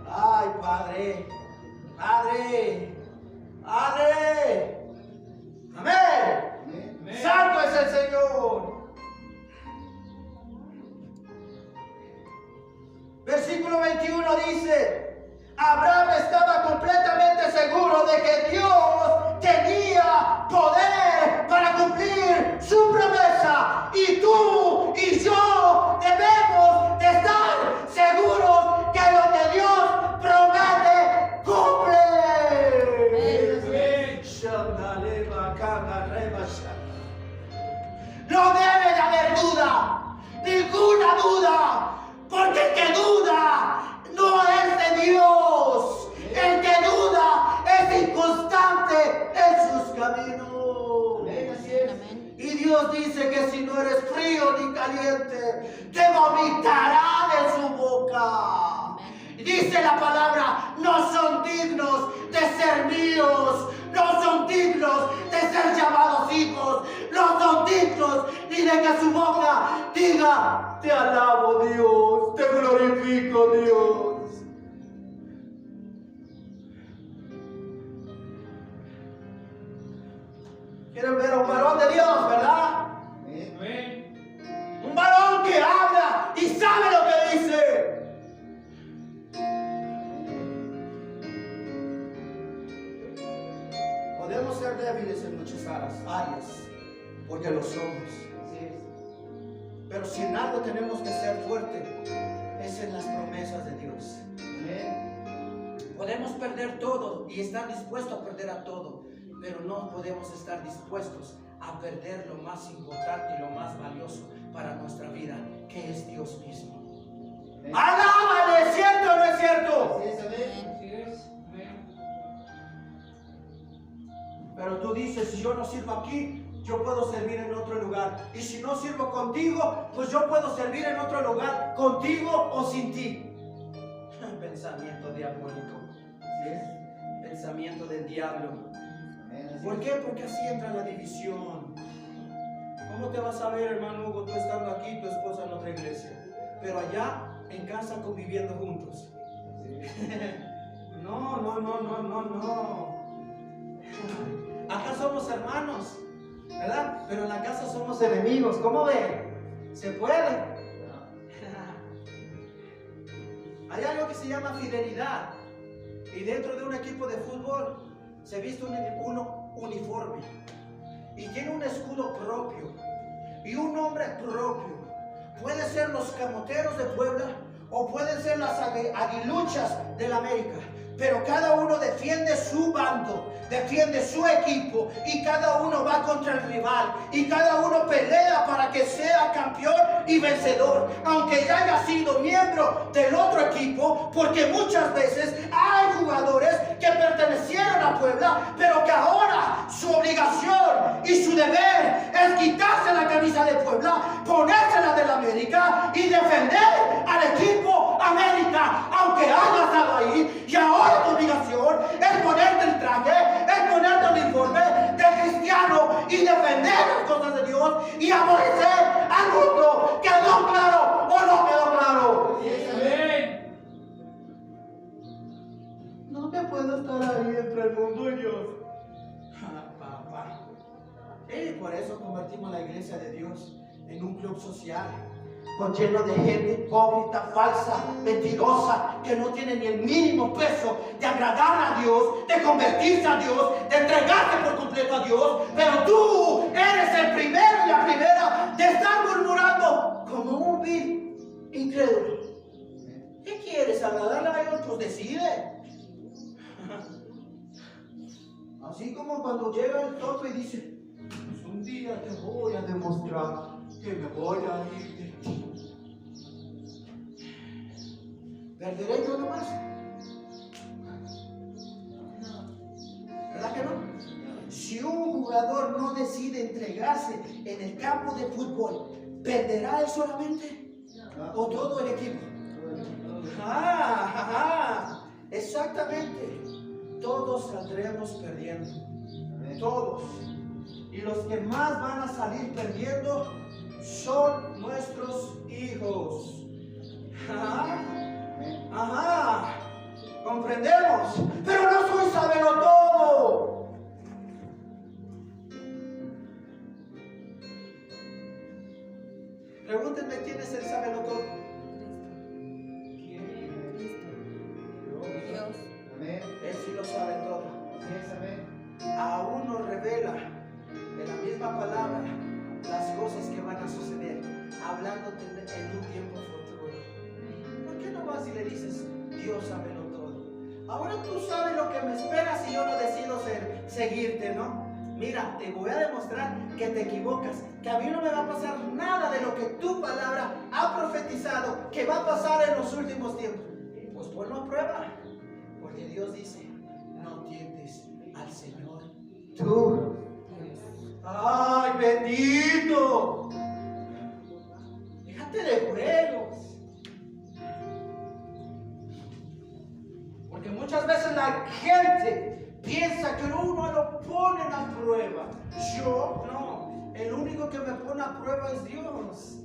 ¡Ay, Padre! ¡Padre! ¡Padre! ¡Amén! Amén. ¡Santo es el Señor! Versículo 21 dice: Abraham estaba completamente seguro de que Dios tenía poder para cumplir su promesa. Y tú y yo debemos de estar seguros que lo que Dios promete cumple. No debe de haber duda, ninguna duda. Porque el que duda no es de Dios. El que duda es inconstante en sus caminos. Amén. Así es. Amén. Y Dios dice que si no eres frío ni caliente, te vomitará de su boca. Dice la palabra: no son dignos de ser míos, no son dignos de ser llamados hijos, no son dignos ni de que su boca diga: te alabo, Dios, te glorifico, Dios. Quieren ver a un varón de Dios, ¿verdad? Amén. Un varón que habla y sabe lo que dice. Podemos ser débiles en muchas áreas, porque lo somos. Así es. Pero si en algo tenemos que ser fuertes, es en las promesas de Dios. Amén. Podemos perder todo y estar dispuestos a perder a todo, pero no podemos estar dispuestos a perder lo más importante y lo más valioso para nuestra vida, que es Dios mismo. Amén. ¡Alábale! ¿Es cierto o no es cierto? Así es. Amén. Así es. Amén. Pero tú dices: si yo no sirvo aquí, yo puedo servir en otro lugar. Y si no sirvo contigo, pues yo puedo servir en otro lugar, contigo o sin ti. Pensamiento diabólico. Así es. Pensamiento del diablo. Amén. Así ¿Por es. qué? Porque así entra la división. ¿Cómo te vas a ver, hermano Hugo, tú estando aquí, tu esposa en otra iglesia, pero allá en casa conviviendo juntos? Así es. No. Acá somos hermanos, ¿verdad? Pero en la casa somos enemigos. ¿Cómo ven? ¿Se puede? Hay algo que se llama fidelidad. Y dentro de un equipo de fútbol se viste uno uniforme. Y tiene un escudo propio. Y un nombre propio. Puede ser los Camoteros de Puebla o pueden ser las Aguiluchas del América. Pero cada uno defiende su bando, defiende su equipo, y cada uno va contra el rival, y cada uno pelea para que sea campeón y vencedor, aunque ya haya sido miembro del otro equipo, porque muchas veces hay jugadores que pertenecieron a Puebla, pero que ahora su obligación y su deber es quitarse la camisa de Puebla, ponérsela del América y defender al equipo América, aunque haya estado ahí. Y ahora tu obligación es ponerte el traje, es ponerte el uniforme de cristiano y defender las cosas de Dios y aborrecer al mundo. ¿Quedó claro o no quedó claro? Así es. Amén. No te puedo estar ahí entre el mundo y Dios. Papá. Y por eso convertimos la iglesia de Dios en un club social. con lleno de gente hipócrita, falsa, mentirosa, que no tiene ni el mínimo peso de agradar a Dios, de convertirse a Dios, de entregarse por completo a Dios. Pero tú eres el primero y la primera de estar murmurando como un vil incrédulo. ¿Qué quieres? ¿Agradarle a otros? Decide. Así como cuando llega el tope y dice: pues un día te voy a demostrar que me voy a ir de ti. ¿Perderé yo nomás? ¿Verdad que no? Si un jugador no decide entregarse en el campo de fútbol, ¿perderá él solamente? ¿O todo el equipo? Exactamente. Todos saldremos perdiendo. Todos. Y los que más van a salir perdiendo son nuestros hijos. Comprendemos. Pero no soy sabelotodo. Pregúntenme quién es el sabelotodo. Dios. Amén. Él sí lo sabe todo. Así es, amén. Aún nos revela en la misma palabra las cosas que van a suceder, hablándote en un tiempo futuro. ¿Por qué no vas y le dices: Dios sábelo todo? Ahora tú sabes lo que me espera si yo no decido seguirte, ¿no? Mira, te voy a demostrar que te equivocas, que a mí no me va a pasar nada de lo que tu palabra ha profetizado que va a pasar en los últimos tiempos. Pues ponlo a prueba, porque Dios dice: no tientes al Señor tú. ¡Ay, bendito! Déjate de juegos. Porque muchas veces la gente piensa que uno lo ponen a prueba. Yo no. El único que me pone a prueba es Dios.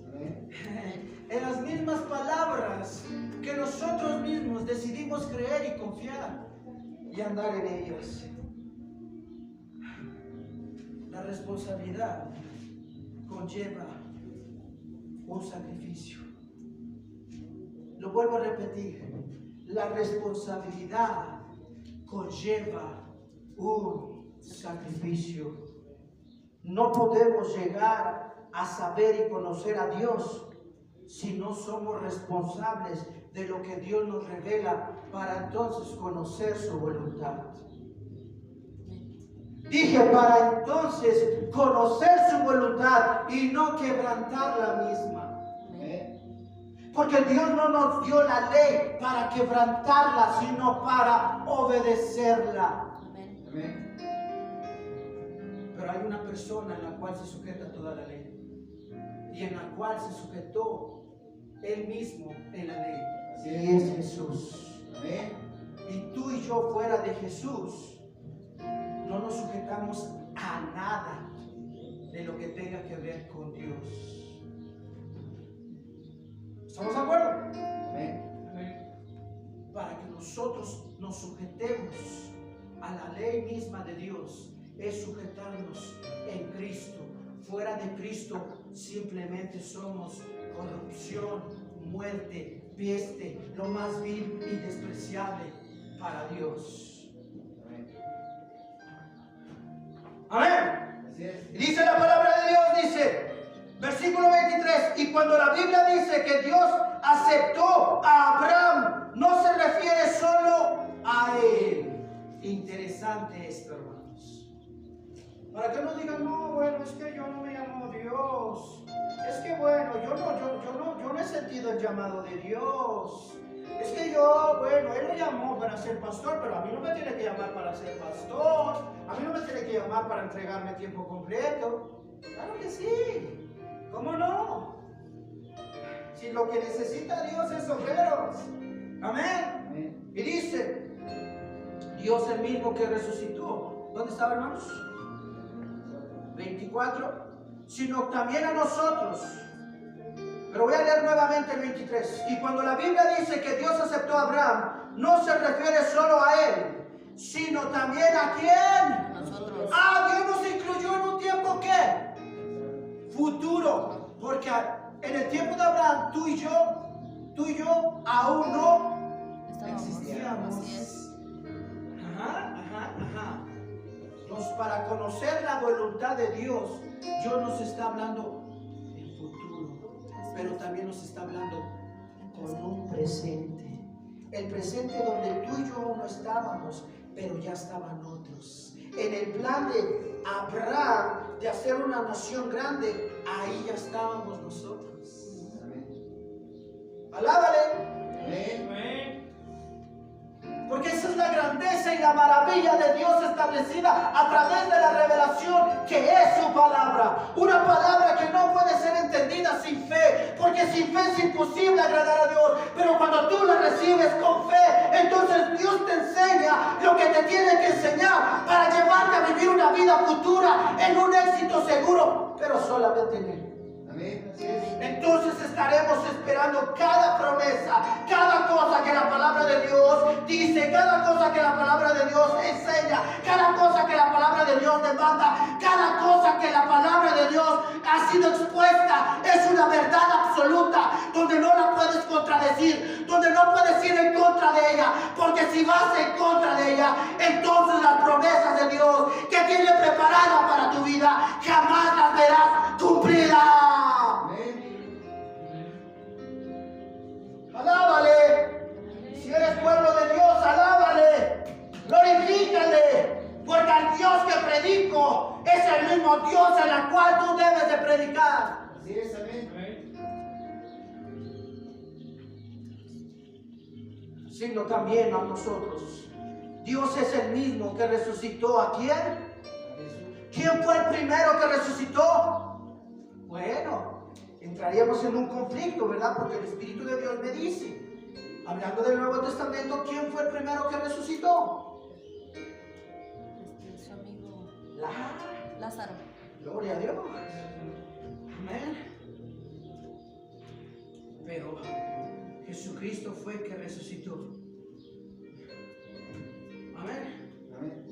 En las mismas palabras que nosotros mismos decidimos creer y confiar y andar en ellas. La responsabilidad conlleva un sacrificio. Lo vuelvo a repetir. La responsabilidad conlleva un sacrificio. No podemos llegar a saber y conocer a Dios si no somos responsables de lo que Dios nos revela para entonces conocer su voluntad. Dije, para entonces conocer su voluntad y no quebrantar la misma. Porque Dios no nos dio la ley para quebrantarla, sino para obedecerla. Amén. Pero hay una persona en la cual se sujeta toda la ley y en la cual se sujetó Él mismo en la ley. Y es Jesús. Y tú y yo fuera de Jesús no nos sujetamos a nada de lo que tenga que ver con Dios. ¿Estamos de acuerdo? Para que nosotros nos sujetemos a la ley misma de Dios es sujetarnos en Cristo. Fuera de Cristo simplemente somos corrupción, muerte, peste, lo más vil y despreciable para Dios. Amén. Y dice la palabra de Dios, dice, versículo 23, y cuando la Biblia dice que Dios aceptó a Abraham, no se refiere solo a él. Interesante esto, hermanos. Para que no digan: no, bueno, es que yo no me llamo Dios. Es que bueno, yo no he sentido el llamado de Dios. Es que yo, bueno, Él me llamó para ser pastor, pero a mí no me tiene que llamar para ser pastor. A mí no me tiene que llamar para entregarme tiempo completo. Claro que sí. ¿Cómo no? Si lo que necesita Dios es obreros. Amén. Y dice, Dios el mismo que resucitó. ¿Dónde estaba, hermanos? 24. Sino también a nosotros. Pero voy a leer nuevamente el 23. Y cuando la Biblia dice que Dios aceptó a Abraham, no se refiere solo a él, sino también a quién. Nosotros. Ah, Dios nos incluyó en un tiempo ¿qué? Futuro. Porque En el tiempo de Abraham, tú y yo aún no Estábamos. existíamos. Así es. Ajá. Entonces, para conocer la voluntad de Dios, Dios nos está hablando en futuro, pero también nos está hablando con un presente. El presente donde tú y yo aún no estábamos, pero ya estaban otros. En el plan de Abraham de hacer una nación grande, ahí ya estábamos nosotros. Alábale. Amén. Porque esa es la grandeza y la maravilla de Dios establecida a través de la revelación que es su palabra. Una palabra que no puede ser entendida sin fe, porque sin fe es imposible agradar a Dios. Pero cuando tú la recibes con fe, entonces Dios te enseña lo que te tiene que enseñar para llevarte a vivir una vida futura en un éxito seguro, pero solamente en Él. Amén. Así es. Entonces estaremos esperando cada promesa, cada cosa que la palabra de Dios dice, cada cosa que la palabra de Dios enseña, cada cosa que la palabra de Dios demanda, cada cosa que la palabra de Dios ha sido expuesta es una verdad absoluta, donde no la puedes contradecir, donde no puedes ir en contra de ella, porque si vas en contra de ella, entonces las promesas de Dios que tiene preparada para tu vida jamás las verás cumplidas. Alábale. Si eres pueblo de Dios, alábale. Glorifícale. Porque al Dios que predico es el mismo Dios en el cual tú debes de predicar. Así es. Amén. Sino también a nosotros. Dios es el mismo que resucitó ¿a quién? ¿Quién fue el primero que resucitó? Bueno, entraríamos en un conflicto, ¿verdad? Porque el Espíritu de Dios me dice, hablando del Nuevo Testamento, ¿quién fue el primero que resucitó? Su amigo Lázaro. Lázaro. Gloria a Dios. Amén. Pero Jesucristo fue el que resucitó. Amén. Amén.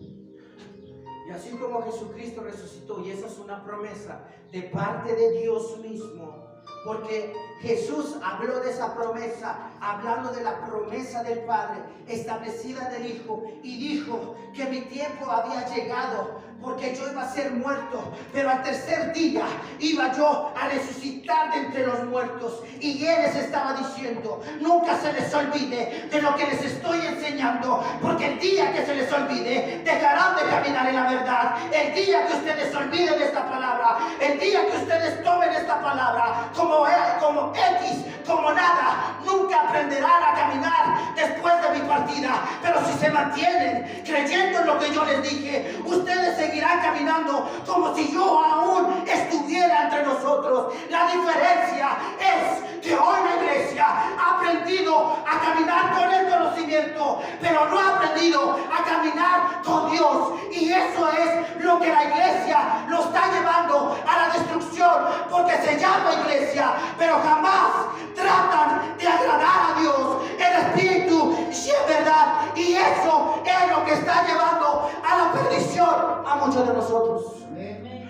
Y así como Jesucristo resucitó, y esa es una promesa de parte de Dios mismo, porque Jesús habló de esa promesa, hablando de la promesa del Padre, establecida del Hijo, y dijo que mi tiempo había llegado, porque yo iba a ser muerto, pero al tercer día iba yo a resucitar de entre los muertos. Y Él les estaba diciendo, nunca se les olvide de lo que les estoy enseñando, porque el día que se les olvide, dejarán de caminar en la verdad. El día que ustedes olviden esta palabra, el día que ustedes tomen esta palabra como X, como nada, nunca aprenderán a caminar después de mi partida. Pero si se mantienen creyendo en lo que yo les dije, ustedes seguirán caminando como si yo aún estuviera entre nosotros. La diferencia es que hoy la iglesia ha aprendido a caminar con el conocimiento, pero no ha aprendido a caminar con Dios. Y eso es lo que la iglesia lo está llevando a la destrucción, porque se llama iglesia, pero jamás tratan de agradar a Dios en espíritu y en verdad. Y eso es lo que está llevando a la perdición a muchos de nosotros. Amén.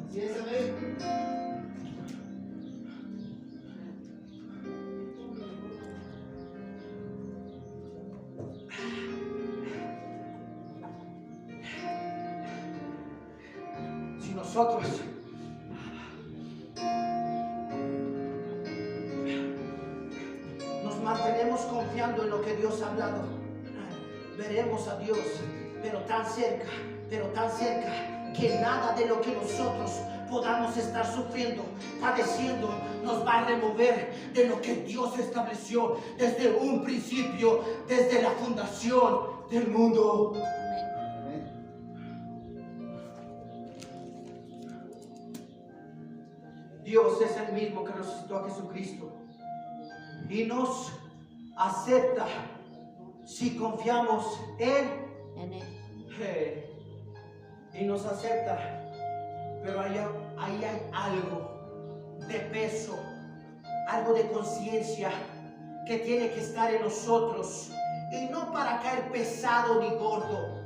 Así es. Amén. Si nosotros nos mantenemos confiando en lo que Dios ha hablado, veremos a Dios, pero tan cerca, que nada de lo que nosotros podamos estar sufriendo, padeciendo, nos va a remover de lo que Dios estableció desde un principio, desde la fundación del mundo. Amén. Dios es el mismo que resucitó a Jesucristo y nos acepta si confiamos En Él. y nos acepta, pero ahí hay algo de peso, algo de conciencia que tiene que estar en nosotros, y no para caer pesado ni gordo,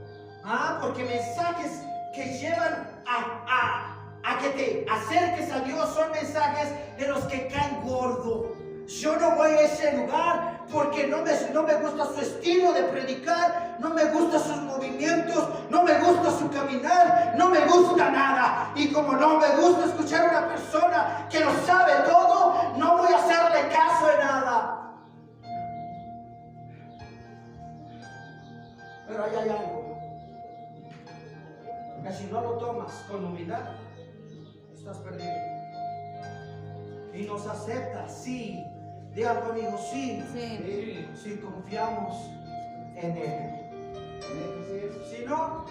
porque mensajes que llevan a que te acerques a Dios son mensajes de los que caen gordo. Yo no voy a ese lugar porque no me gusta su estilo de predicar, no me gustan sus movimientos, no me gusta su caminar, no me gusta nada. Y como no me gusta escuchar a una persona que lo sabe todo, no voy a hacerle caso en nada. Pero ahí hay algo que si no lo tomas con humildad, estás perdido. Y nos acepta, sí. Diga conmigo, sí. Sí. Si confiamos en Él. Si no,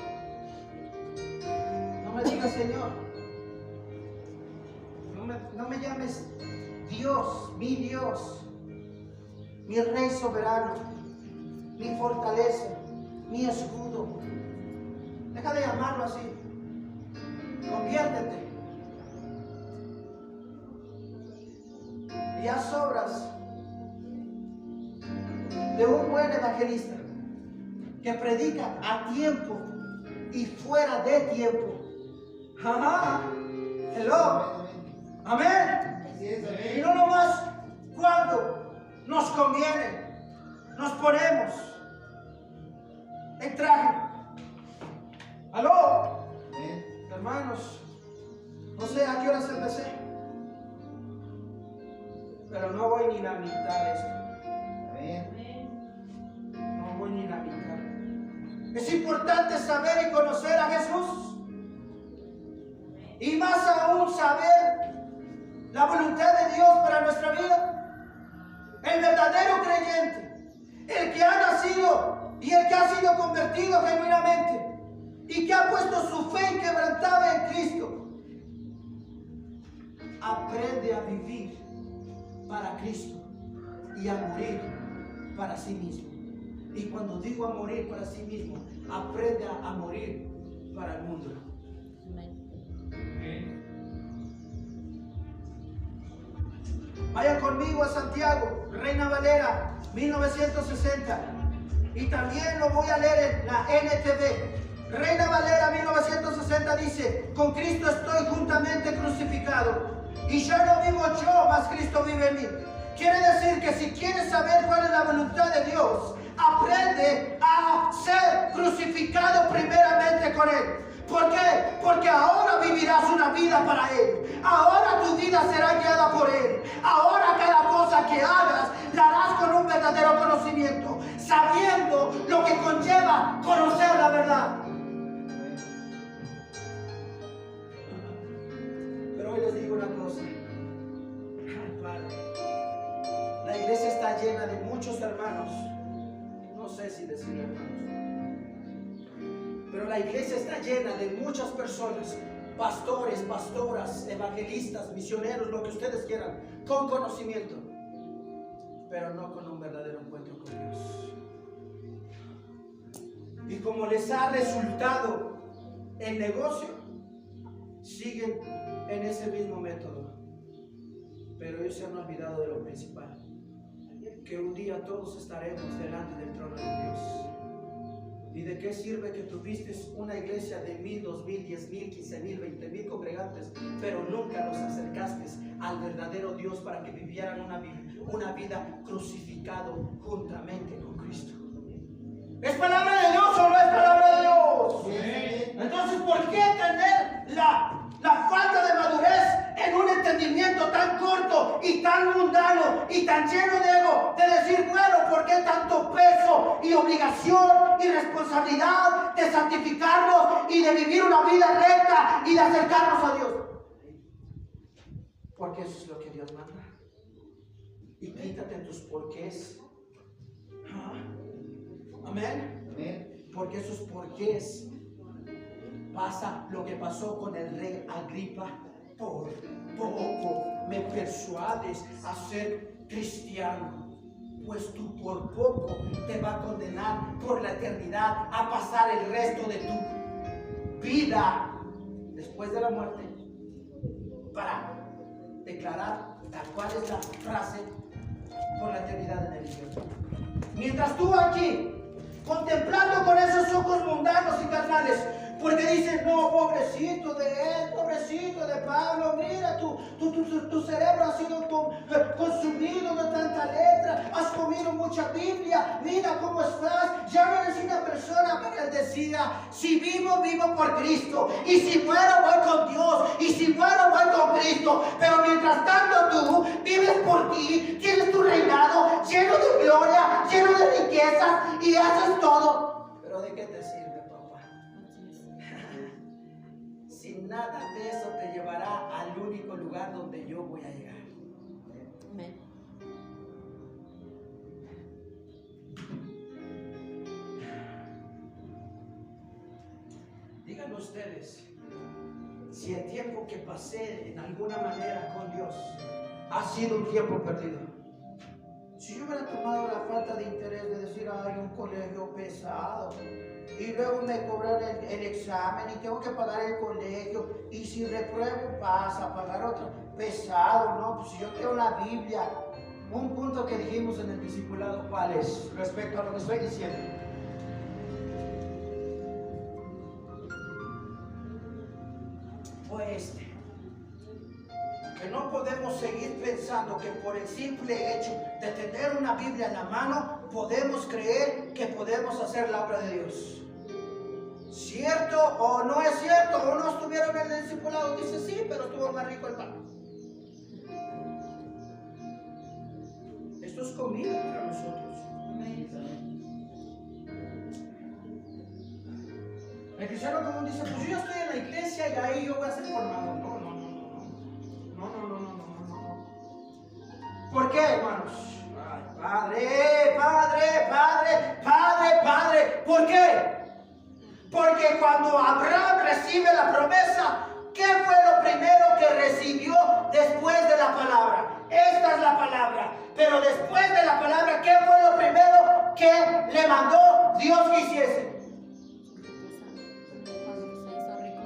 no me digas Señor. No me llames Dios, mi Rey soberano, mi fortaleza, mi escudo. Deja de llamarlo así. Conviértete. Y haz obras de un buen evangelista que predica a tiempo y fuera de tiempo. Ajá. Hello. Amén. Así es, Y amén. no nomás cuando nos conviene, nos ponemos en traje. Aló. Amén. Hermanos, no sé a qué horas empecé, pero no voy ni la mitad de esto. Amén. No voy ni la mitad. Es importante saber y conocer a Jesús. Y más aún saber la voluntad de Dios para nuestra vida. El verdadero creyente, el que ha nacido y el que ha sido convertido genuinamente y que ha puesto su fe inquebrantable en Cristo, aprende a vivir para Cristo y a morir para sí mismo. Y cuando digo a morir para sí mismo, aprende a morir para el mundo. Vaya conmigo a Santiago, Reina Valera, 1960. Y también lo voy a leer en la NTV. Reina Valera 1960 dice: con Cristo estoy juntamente crucificado. Y ya no vivo yo, mas Cristo vive en mí. Quiere decir que si quieres saber cuál es la voluntad de Dios, aprende a ser crucificado primeramente con Él. ¿Por qué? Porque ahora vivirás una vida para Él. Ahora tu vida será guiada por Él. Ahora cada cosa que hagas la harás con un verdadero conocimiento, sabiendo lo que conlleva conocer la verdad. Pero hoy les digo una cosa. Ay, Padre, la iglesia está llena de muchos hermanos. No sé si decir hermanos, pero la iglesia está llena de muchas personas, pastores, pastoras, evangelistas, misioneros, lo que ustedes quieran, con conocimiento, pero no con un verdadero encuentro con Dios. Y como les ha resultado el negocio, siguen en ese mismo método. Pero ellos se han olvidado de lo principal, que un día todos estaremos delante del trono de Dios. ¿Y de qué sirve que tuviste una iglesia de 1000, 2000, 10,000, 15,000, 20,000 congregantes, pero nunca los acercaste al verdadero Dios para que vivieran una vida crucificado juntamente con Cristo? ¿Es palabra de Dios o no es palabra de Dios? Sí. Entonces, ¿por qué tener la falta de madurez en un entendimiento tan corto y tan mundano y tan lleno de ego, de decir, bueno, ¿por qué tanto peso y obligación y responsabilidad de santificarnos y de vivir una vida recta y de acercarnos a Dios? Porque eso es lo que Dios manda. Y quítate tus porqués. Amén. Amén. Porque esos porqués pasa lo que pasó con el rey Agripa. Por poco me persuades a ser cristiano, pues tú por poco te va a condenar por la eternidad a pasar el resto de tu vida después de la muerte para declarar tal cual es la frase por la eternidad en el infierno. Mientras tú aquí contemplando con esos ojos mundanos y carnales Porque dicen, no, pobrecito de él, pobrecito de Pablo, mira, tu cerebro ha sido consumido de tanta letra, has comido mucha Biblia, mira cómo estás, ya no eres una persona. Pero él decía, si vivo, vivo por Cristo, y si muero, voy con Dios, y si muero, voy con Cristo. Pero mientras tanto tú vives por ti, tienes tu reinado lleno de gloria, lleno de riquezas, y haces todo. Pero ¿de qué te sirve, papá? Si nada de eso te llevará al único lugar donde yo voy a llegar. Amén. Díganme ustedes si el tiempo que pasé en alguna manera con Dios ha sido un tiempo perdido. Si yo hubiera tomado la falta de interés de decir, hay un colegio pesado, y luego me cobran el examen y tengo que pagar el colegio, y si repruebo pasa a pagar otro, pesado, ¿no? Pues si yo tengo la Biblia. Un punto que dijimos en el discipulado, ¿cuál es? Respecto a lo que estoy diciendo. Fue este. Que no podemos seguir pensando que por el simple hecho de tener una Biblia en la mano podemos creer que podemos hacer la obra de Dios. ¿Cierto o no es cierto? Unos estuvieron en el discipulado, dice sí, pero estuvo más rico el pan. Esto es comida para nosotros. El cristiano común dice, pues yo estoy en la iglesia y ahí yo voy a ser formado. No. ¿Por qué, hermanos? Ay, Padre. ¿Por qué? Porque cuando Abraham recibe la promesa, ¿qué fue lo primero que recibió después de la palabra? Esta es la palabra. Pero después de la palabra, ¿qué fue lo primero que le mandó Dios que hiciese? Cuando se hizo rico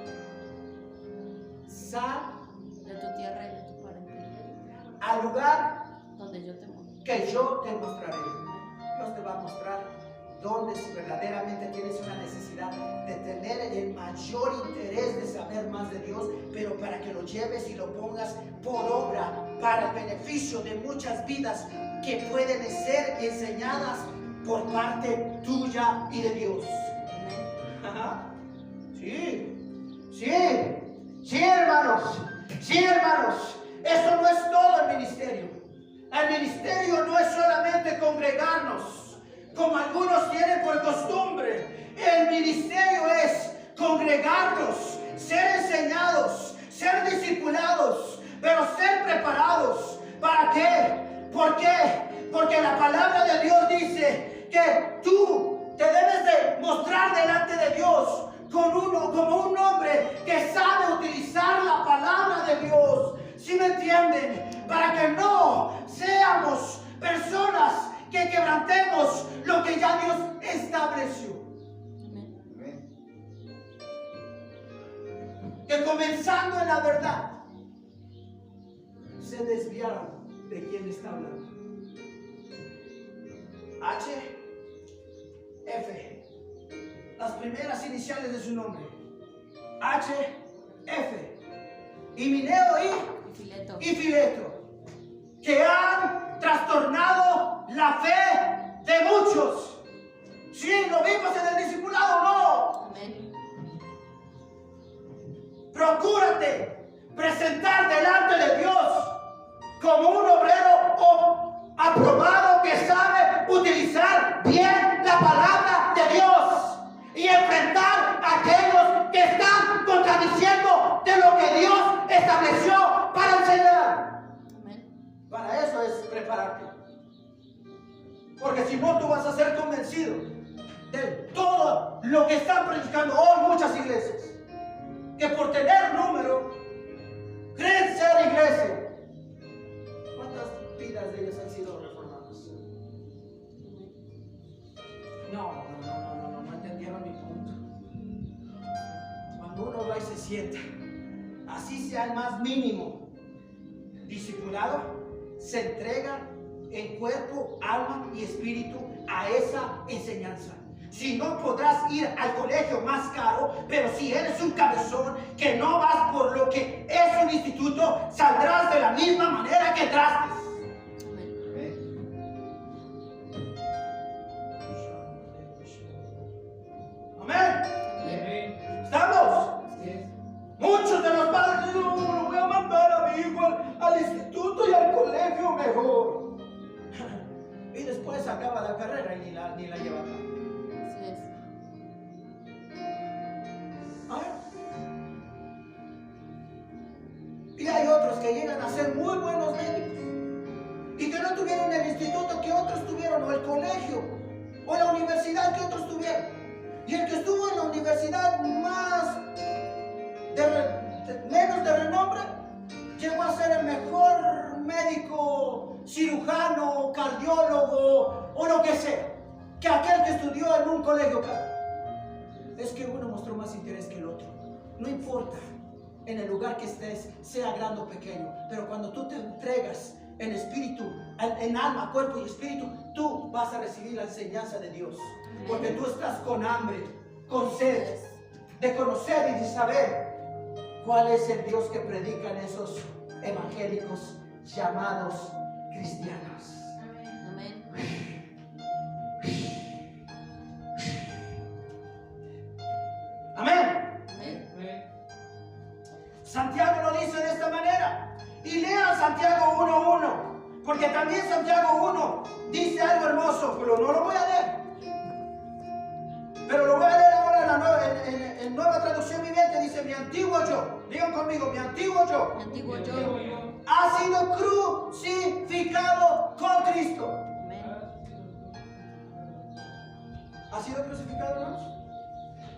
Sal de tu tierra y de tu parentela, al lugar donde yo te mando. que yo te mostraré. Dios te va a mostrar dónde si verdaderamente tienes una necesidad de tener el mayor interés de saber más de Dios, pero para que lo lleves y lo pongas por obra para el beneficio de muchas vidas que pueden ser enseñadas por parte tuya y de Dios. Ajá. Sí, hermanos. Eso no es todo el ministerio. El ministerio no es solamente congregarnos, como algunos tienen por costumbre. El ministerio es congregarnos, ser enseñados, ser discipulados, pero ser preparados. ¿Para qué? ¿Por qué? Porque la palabra de Dios dice que tú te debes de mostrar delante de Dios como un hombre que sabe utilizar la palabra de Dios. ¿Sí me entienden? Para que no seamos personas que quebrantemos lo que ya Dios estableció. Amén. Que comenzando en la verdad se desviaron de quien está hablando. H.F. Las primeras iniciales de su nombre. H.F. Himeneo y Fileto, que han trastornado la fe de muchos. ¿Sí lo vimos en el discipulado o no? Amén. Procúrate presentar delante de Dios como un obrero aprobado que sabe utilizar bien la palabra de Dios y enfrentar a aquellos que están contradiciendo de lo que Dios estableció para enseñar. Amén. Para eso es prepararte. Porque si no, tú vas a ser convencido de todo lo que están predicando hoy muchas iglesias. Que por tener número, creen ser iglesia. ¿Cuántas vidas de ellas han sido reformadas? No entendieron mi punto. Cuando uno va y se sienta, así sea el más mínimo, discipulado, se entrega en cuerpo, alma y espíritu a esa enseñanza. Si no, podrás ir al colegio más caro, pero si eres un cabezón que no vas por lo que es un instituto, saldrás de la misma manera que entraste. Amén. ¿Estamos? Muchos de los padres dicen, no, lo voy a mandar a mi hijo al instituto y al colegio mejor. Y después acaba la carrera y ni la lleva acá. Así es. Y hay otros que llegan a ser muy buenos médicos y que no tuvieron el instituto que otros tuvieron, o el colegio, o la universidad que otros tuvieron. Y el que estuvo en la universidad menos de renombre, llegó a ser el mejor médico, cirujano, cardiólogo o lo que sea, que aquel que estudió en un colegio caro. Es que uno mostró más interés que el otro. No importa en el lugar que estés, sea grande o pequeño, pero cuando tú te entregas en espíritu, en alma, cuerpo y espíritu, tú vas a recibir la enseñanza de Dios. Porque tú estás con hambre, con sed, de conocer y de saber cuál es el Dios que predican esos evangélicos llamados cristianos. Amén. Amén. Amén. Santiago lo dice de esta manera. Y lean Santiago 1:1, porque también Santiago 1 dice algo hermoso, pero no lo voy a leer. Pero lo voy a leer ahora en nueva traducción viviente. Dice: mi antiguo yo, digan conmigo, mi antiguo yo, Mi antiguo yo. ha sido crucificado con Cristo. Amén. ¿Ha sido crucificado, hermanos?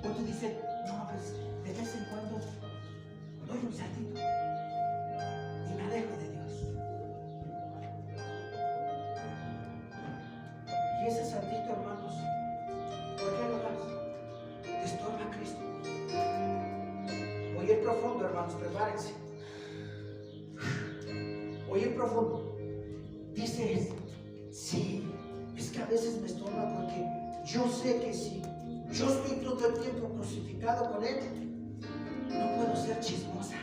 Usted dice: no, pues de vez en cuando doy un saltito y me alejo de Dios. Y ese saltito, hermanos, ¿por qué lo das? Te estorba a Cristo. Oír profundo, hermanos, prepárense. Oír profundo. Dice: sí, es que a veces me estorba porque yo sé que si yo estoy todo el tiempo crucificado con Él, no puedo ser chismosa.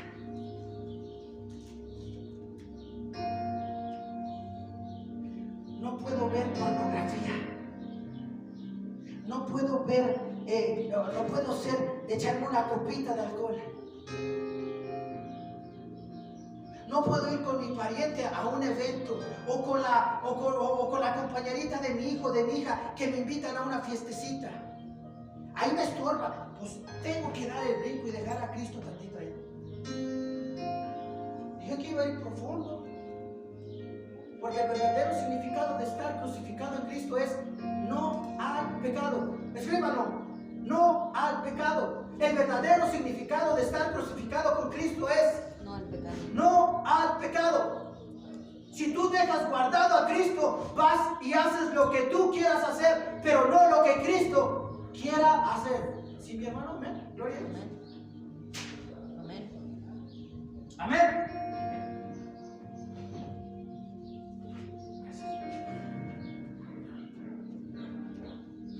No puedo ver pornografía. No puedo ver, no puedo echarme una copita de alcohol. No puedo ir con mi pariente a un evento o con la compañerita de mi hijo, de mi hija, que me invitan a una fiestecita. Ahí me estorba. Pues tengo que dar el brinco y dejar a Cristo tantito ahí. Dije que iba a ir profundo. Porque el verdadero significado de estar crucificado en Cristo es no al pecado. Escríbanlo. No al pecado. El verdadero significado de estar crucificado con Cristo es No al pecado. no al pecado. Si tú dejas guardado a Cristo, vas y haces lo que tú quieras hacer, pero no lo que Cristo quiera hacer. ¿Sí, mi hermano? Amén. Gloria a Dios. Amén. Amén. Amén. Amén.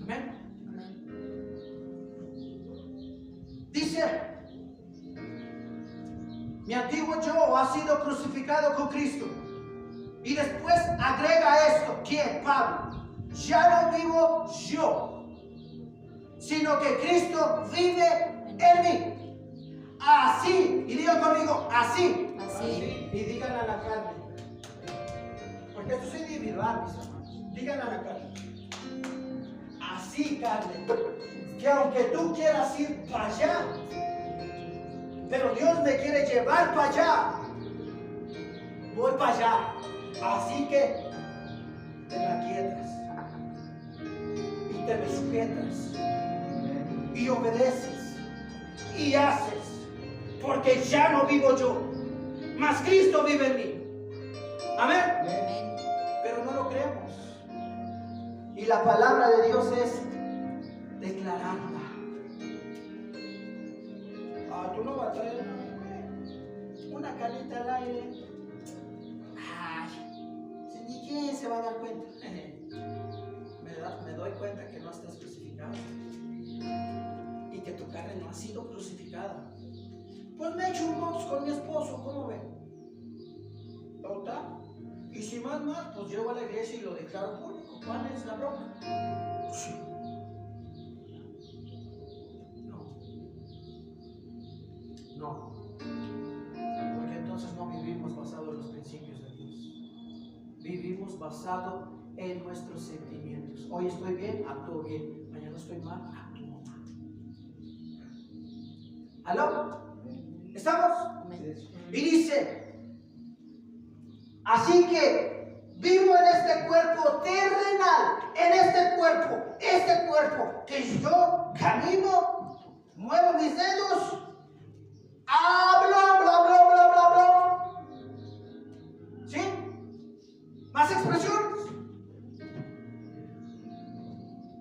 Amén. Dice: mi antiguo yo ha sido crucificado con Cristo. Y después agrega esto: ¿quién? Pablo. Ya no vivo yo, sino que Cristo vive en mí. Así, y digan conmigo, así. Así. Y digan a la carne, porque esto es individual, mis hermanos. Digan a la carne: así, carne, que aunque tú quieras ir para allá, pero Dios me quiere llevar para allá, voy para allá. Así que te la quietas y te me sujetas y obedeces y haces, porque ya no vivo yo, mas Cristo vive en mí. Amén. Amén. Pero no lo creemos. Y la palabra de Dios es declararla. Tú no vas a traer una canita al aire. Ay, ni quién se va a dar cuenta. Me doy cuenta que no estás crucificado. sido crucificada. Pues me echo un box con mi esposo, ¿cómo ven? ¿Total? Y si más, pues llego a la iglesia y lo declaro público. ¿Cuál es la bronca? Sí. No. Porque entonces no vivimos basado en los principios de Dios. Vivimos basado en nuestros sentimientos. Hoy estoy bien, actúo bien. Mañana estoy mal, actúo mal. ¿Aló? ¿Estamos? Amén. Y dice, así que vivo en este cuerpo terrenal, en este cuerpo que yo camino, muevo mis dedos, hablo, bla, bla, bla, bla, bla. ¿Sí? ¿Más expresiones?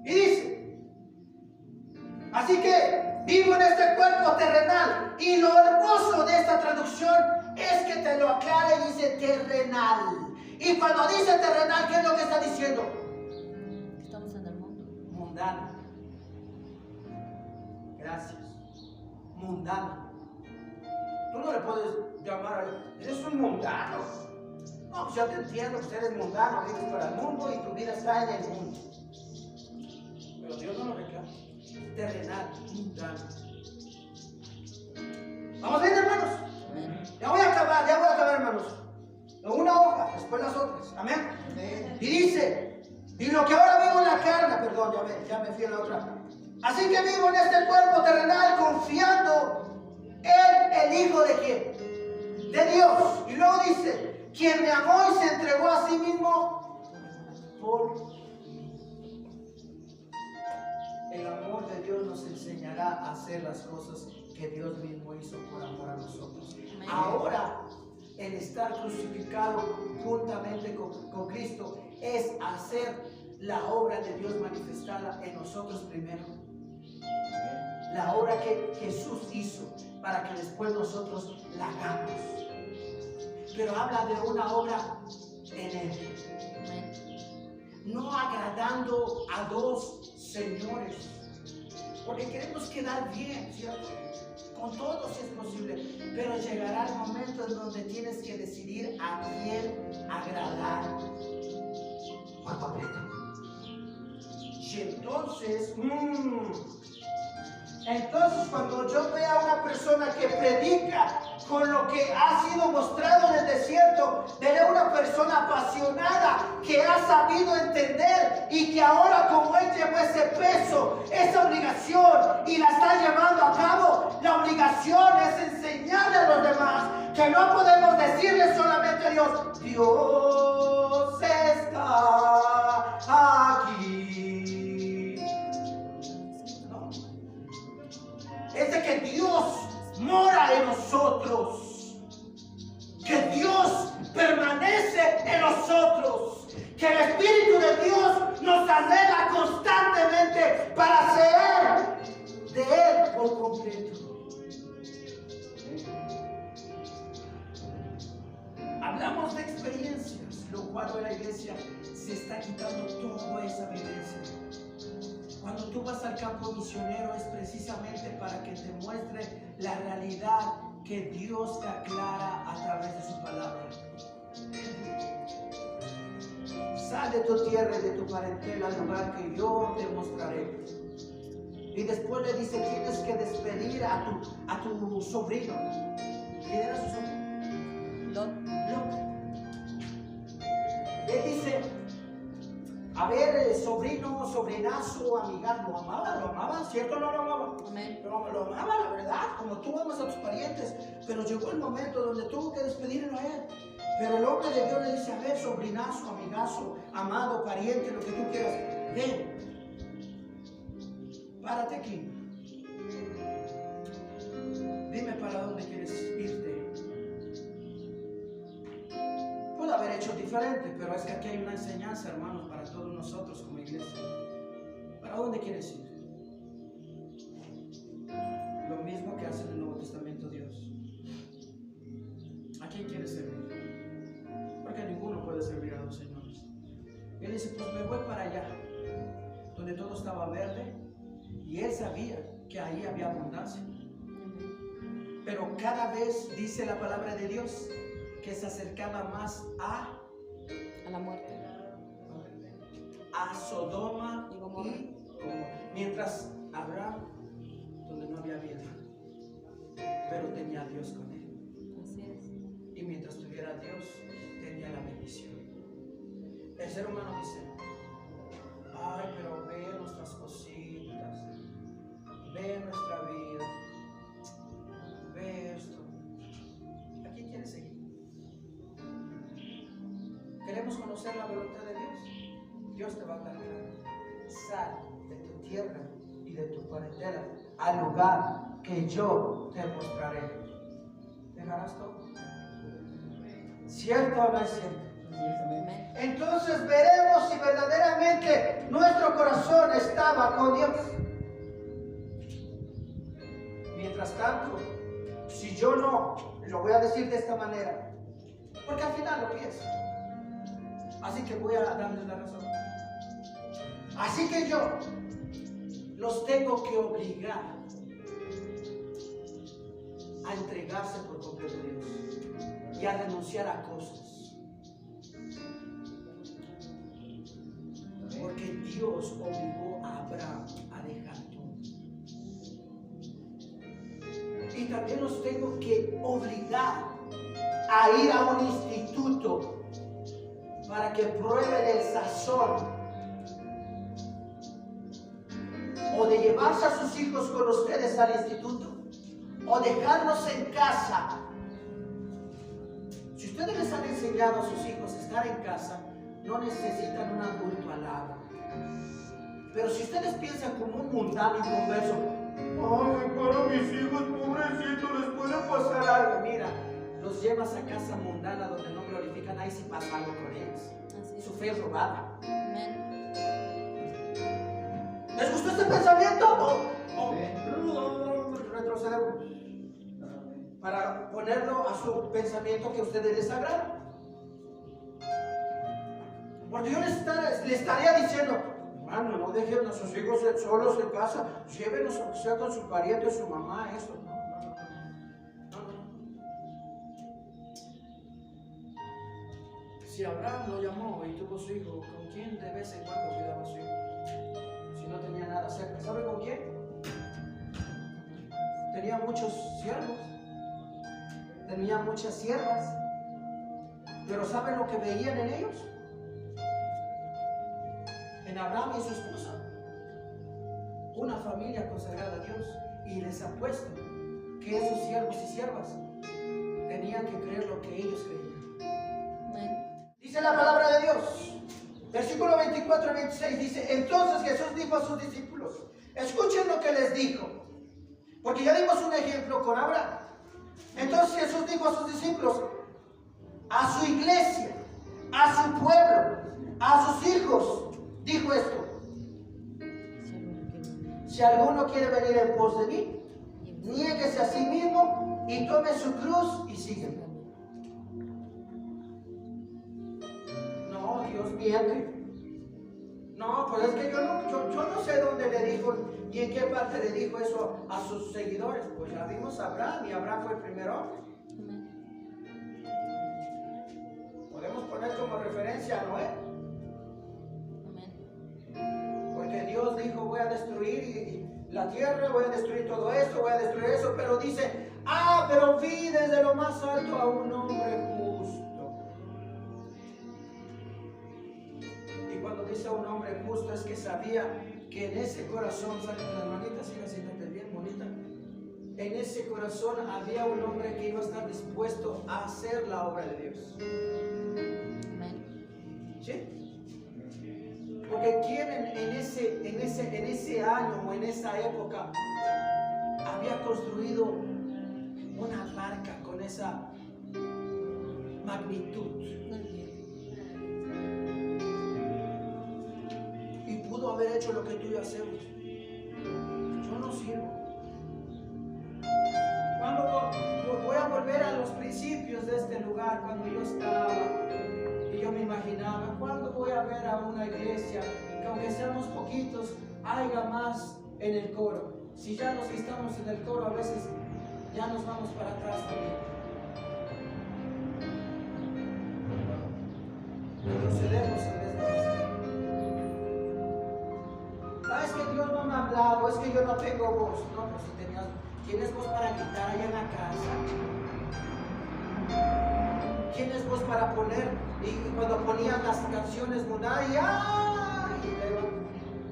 Y dice, así que vivo en este cuerpo terrenal, y lo hermoso de esta traducción es que te lo aclara y dice terrenal. Y cuando dice terrenal, ¿qué es lo que está diciendo? Estamos en el mundo. Mundana. Gracias. Mundana. Tú no le puedes llamar a eres un mundano. No, pues ya te entiendo que eres mundano, vives para el mundo y tu vida está en el mundo. Pero Dios no lo reclama. Terrenal, mundano. ¿Vamos bien, hermanos? Amén. Ya voy a acabar, hermanos. Una hoja, después las otras. Amén. Y dice, y lo que ahora vivo en la carne, perdón, ya me fui a la otra. Así que vivo en este cuerpo terrenal confiando en el Hijo de quién? De Dios. Y luego dice, quien me amó y se entregó a sí mismo por mí. El amor de Dios nos enseñará a hacer las cosas que Dios mismo hizo por amor a nosotros. Amén. Ahora, el estar crucificado juntamente con Cristo es hacer la obra de Dios manifestada en nosotros primero. La obra que Jesús hizo para que después nosotros la hagamos. Pero habla de una obra en Él. Amén. No agradando a dos señores. Porque queremos quedar bien, ¿cierto? Con todo si es posible. Pero llegará el momento en donde tienes que decidir a quién agradar. Por completo. Y entonces, entonces cuando yo vea a una persona que predica con lo que ha sido mostrado en el desierto, veré una persona apasionada que ha sabido entender y que ahora, como él llevó ese peso, esa obligación y la está llevando a cabo, la obligación es enseñarle a los demás que no podemos decirle solamente a Dios, Dios está aquí. No. Es de que Dios mora en nosotros, que Dios permanece en nosotros, que el Espíritu de Dios nos anhela constantemente para ser de Él por completo. Hablamos de experiencias, lo cual en la iglesia se está quitando toda esa vivencia. Cuando tú vas al campo misionero es precisamente para que te muestre la realidad que Dios te aclara a través de su palabra. Sal de tu tierra y de tu parentela al lugar que yo te mostraré. Y después le dice, tienes que despedir a tu sobrino. ¿Quién era su sobrino? Lot. Él dice, a ver, sobrino, sobrinazo, amiga, ¿lo amaba? ¿Cierto o no lo amaba? Amén. Lo amaba, la verdad, como tú amas a tus parientes. Pero llegó el momento donde tuvo que despedirlo a él. Pero el hombre de Dios le dice, a ver, sobrinazo, amigazo, amado, pariente, lo que tú quieras, ven, párate aquí. Dime para dónde quieres irte. Pudo haber hecho diferente, pero es que aquí hay una enseñanza, hermanos, para todos nosotros como iglesia. ¿Para dónde quieres ir? Lo mismo que hace en el Nuevo Testamento Dios. ¿A quién quieres servir? Porque ninguno puede servir a dos señores. Él dice, pues me voy para allá, donde todo estaba verde, y él sabía que ahí había abundancia. Pero cada vez dice la palabra de Dios que se acercaba más a la muerte. A Sodoma Y Gomorra. Mientras Abraham, donde no había vida, pero tenía a Dios con él. Así es. Y mientras tuviera a Dios, tenía la bendición. El ser humano dice, ay, pero ve nuestras cositas, ve nuestra vida, ve esto. ¿A quién quieres seguir? ¿Queremos conocer la voluntad de Dios? Dios te va a hablar claro. Sal de tu tierra y de tu parentela al lugar que yo te mostraré. ¿Dejarás todo? ¿Cierto o no es cierto? Amén. Entonces veremos si verdaderamente nuestro corazón estaba con Dios. Mientras tanto, si yo no, lo voy a decir de esta manera, porque al final lo pienso. Así que voy a darles la razón. Así que yo los tengo que obligar a entregarse por completo a Dios y a renunciar a cosas. Porque Dios obligó a Abraham a dejar todo. Y también los tengo que obligar a ir a un instituto para que prueben el sazón, o de llevarse a sus hijos con ustedes al instituto, o dejarlos en casa. Si ustedes les han enseñado a sus hijos a estar en casa, no necesitan un adulto al lado. Pero si ustedes piensan como un mundano inconverso, ay, para mis hijos, pobrecitos, les puede pasar algo. Mira, los llevas a casa mundana donde no glorifican, ahí si pasa algo con ellos. Así es. Su fe es robada. Amén. ¿Les gustó este pensamiento? Amén. Retrocedemos para ponerlo a su pensamiento que a ustedes les agrada. Porque yo les estaría diciendo, hermano, no dejen a sus hijos solos en casa, llévenlos aunque sea con su pariente o su mamá, esto. No. Si Abraham lo llamó y tuvo su hijo, ¿con quién de vez en cuando cuidaba a su hijo? Si no tenía nada cerca, ¿sabe con quién? Tenía muchos siervos, tenía muchas siervas, pero ¿saben lo que veían en ellos? En Abraham y su esposa, una familia consagrada a Dios, y les apuesto que esos siervos y siervas tenían que creer lo que ellos creían. Amén. Dice la palabra de Dios, versículo 24 y 26 dice, entonces Jesús dijo a sus discípulos, escuchen lo que les dijo, porque ya dimos un ejemplo con Abraham. Entonces Jesús dijo a sus discípulos, a su iglesia, a su pueblo, a sus hijos, dijo esto, si alguno quiere venir en pos de mí, niéguese a sí mismo y tome su cruz y sígueme. No, Dios miente. No, pues es que yo no sé dónde le dijo y en qué parte le dijo eso a sus seguidores. Pues ya vimos a Abraham y Abraham fue el primer hombre. Amén. Podemos poner como referencia a Noé. Amén. Porque Dios dijo, voy a destruir la tierra, voy a destruir todo esto, voy a destruir eso, pero dice, pero vi desde lo más alto a un hombre justo. Y cuando dice un hombre justo es que sabía que en ese corazón, saquen las manitas, sigan siéntate bien bonita, en ese corazón había un hombre que iba a estar dispuesto a hacer la obra de Dios. Amén. ¿Sí? Porque ¿quién en ese año o en esa época había construido una barca con esa magnitud? Y pudo haber hecho lo que tú y yo hacemos. Yo no sirvo. Cuando voy a volver a los principios de este lugar, cuando yo estaba y yo me imaginaba, ¿cuándo voy a ver a una iglesia que aunque seamos poquitos, haya más en el coro? Si ya los que estamos en el coro a veces ya nos vamos para atrás también. Retrocedemos en vez de avanzar. Es que Dios no me ha hablado, es que yo no tengo voz. No, pues si tienes voz para gritar allá en la casa. Tienes voz para poner, y cuando ponían las canciones mundanas,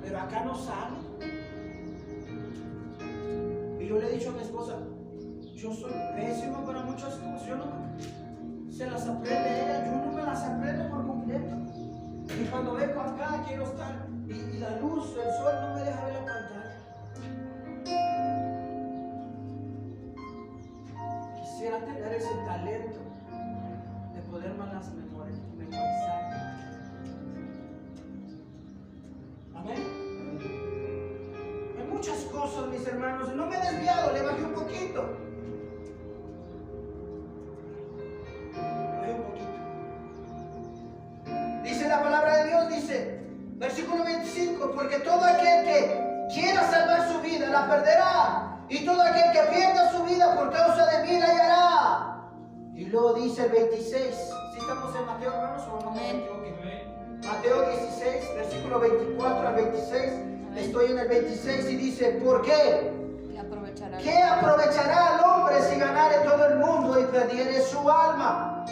pero acá no sale. Y yo le he dicho a mi esposa, yo soy pésimo para muchas cosas, yo no se las aprende ella, yo no me las aprendo por completo. Y cuando vengo acá quiero estar, y la luz, el sol no me deja ver la pantalla. Quisiera tener ese talento de poder memorizar. Amén. Hay muchas cosas, mis hermanos, no me he desviado, le bajé un poquito. Dice la palabra de Dios, dice, versículo 25, porque todo aquel que quiera salvar su vida la perderá, y todo aquel que pierda su vida por causa de mí la hallará. Y luego dice el 26, si estamos en Mateo, hermanos, o no me equivoqué. Mateo 16, versículo 24 al 26, estoy en el 26 y dice, ¿por qué? ¿Qué aprovechará al hombre si ganare todo el mundo y perdiere su alma?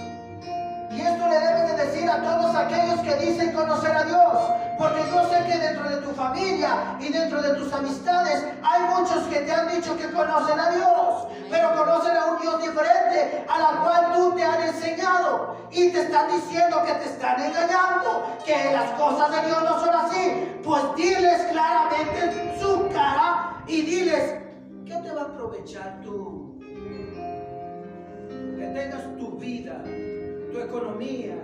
Y esto le debes de decir a todos aquellos que dicen conocer a Dios, porque yo sé que dentro de tu familia y dentro de tus amistades hay muchos que te han dicho que conocen a Dios, pero conocen a un Dios diferente a la cual tú te han enseñado y te están diciendo que te están engañando, que las cosas de Dios no son así. Pues diles claramente en su cara y diles, ¿qué te va a aprovechar tú? Que tengas tu vida, tu economía,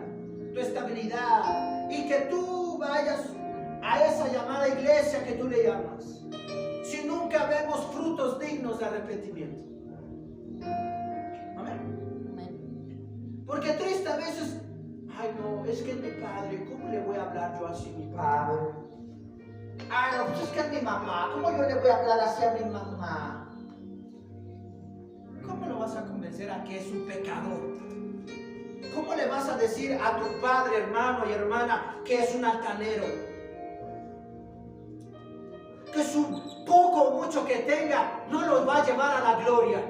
tu estabilidad, y que tú vayas a esa llamada iglesia que tú le llamas, si nunca vemos frutos dignos de arrepentimiento. Amén. Porque triste a veces, ay no, es que es mi padre, ¿cómo le voy a hablar yo así a mi padre? Ay no, pues es que es mi mamá, ¿cómo yo le voy a hablar así a mi mamá? ¿Cómo lo vas a convencer a que es un pecador? ¿Cómo le vas a decir a tu padre, hermano y hermana, que es un altanero? Que su poco o mucho que tenga no los va a llevar a la gloria.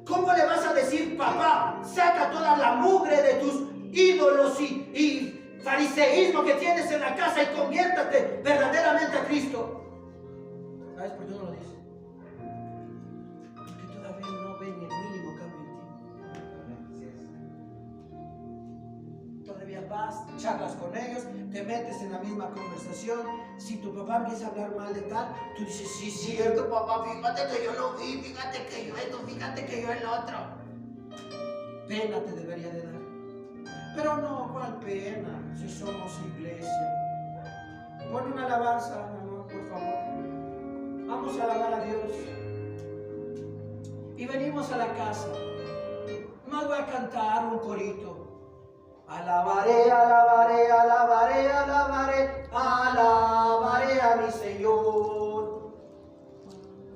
¿Cómo le vas a decir, papá, saca toda la mugre de tus ídolos y fariseísmo que tienes en la casa y conviértate verdaderamente a Cristo? ¿Sabes por qué no lo dice? Porque todavía no ven el mínimo cambio en ti. Todavía vas, charlas con ellos, te metes en la misma conversación. Si tu papá empieza a hablar mal de tal, tú dices, sí, cierto, papá, fíjate que yo lo vi, fíjate que yo esto, fíjate que yo el otro. Pena te debería de dar. Pero no, ¿cuál pena? Si somos iglesia. Pon una alabanza, amor, por favor. Vamos a alabar a Dios. Y venimos a la casa. No voy a cantar un corito. Alabaré, alabaré, alabaré, alabaré, alabaré a mi Señor.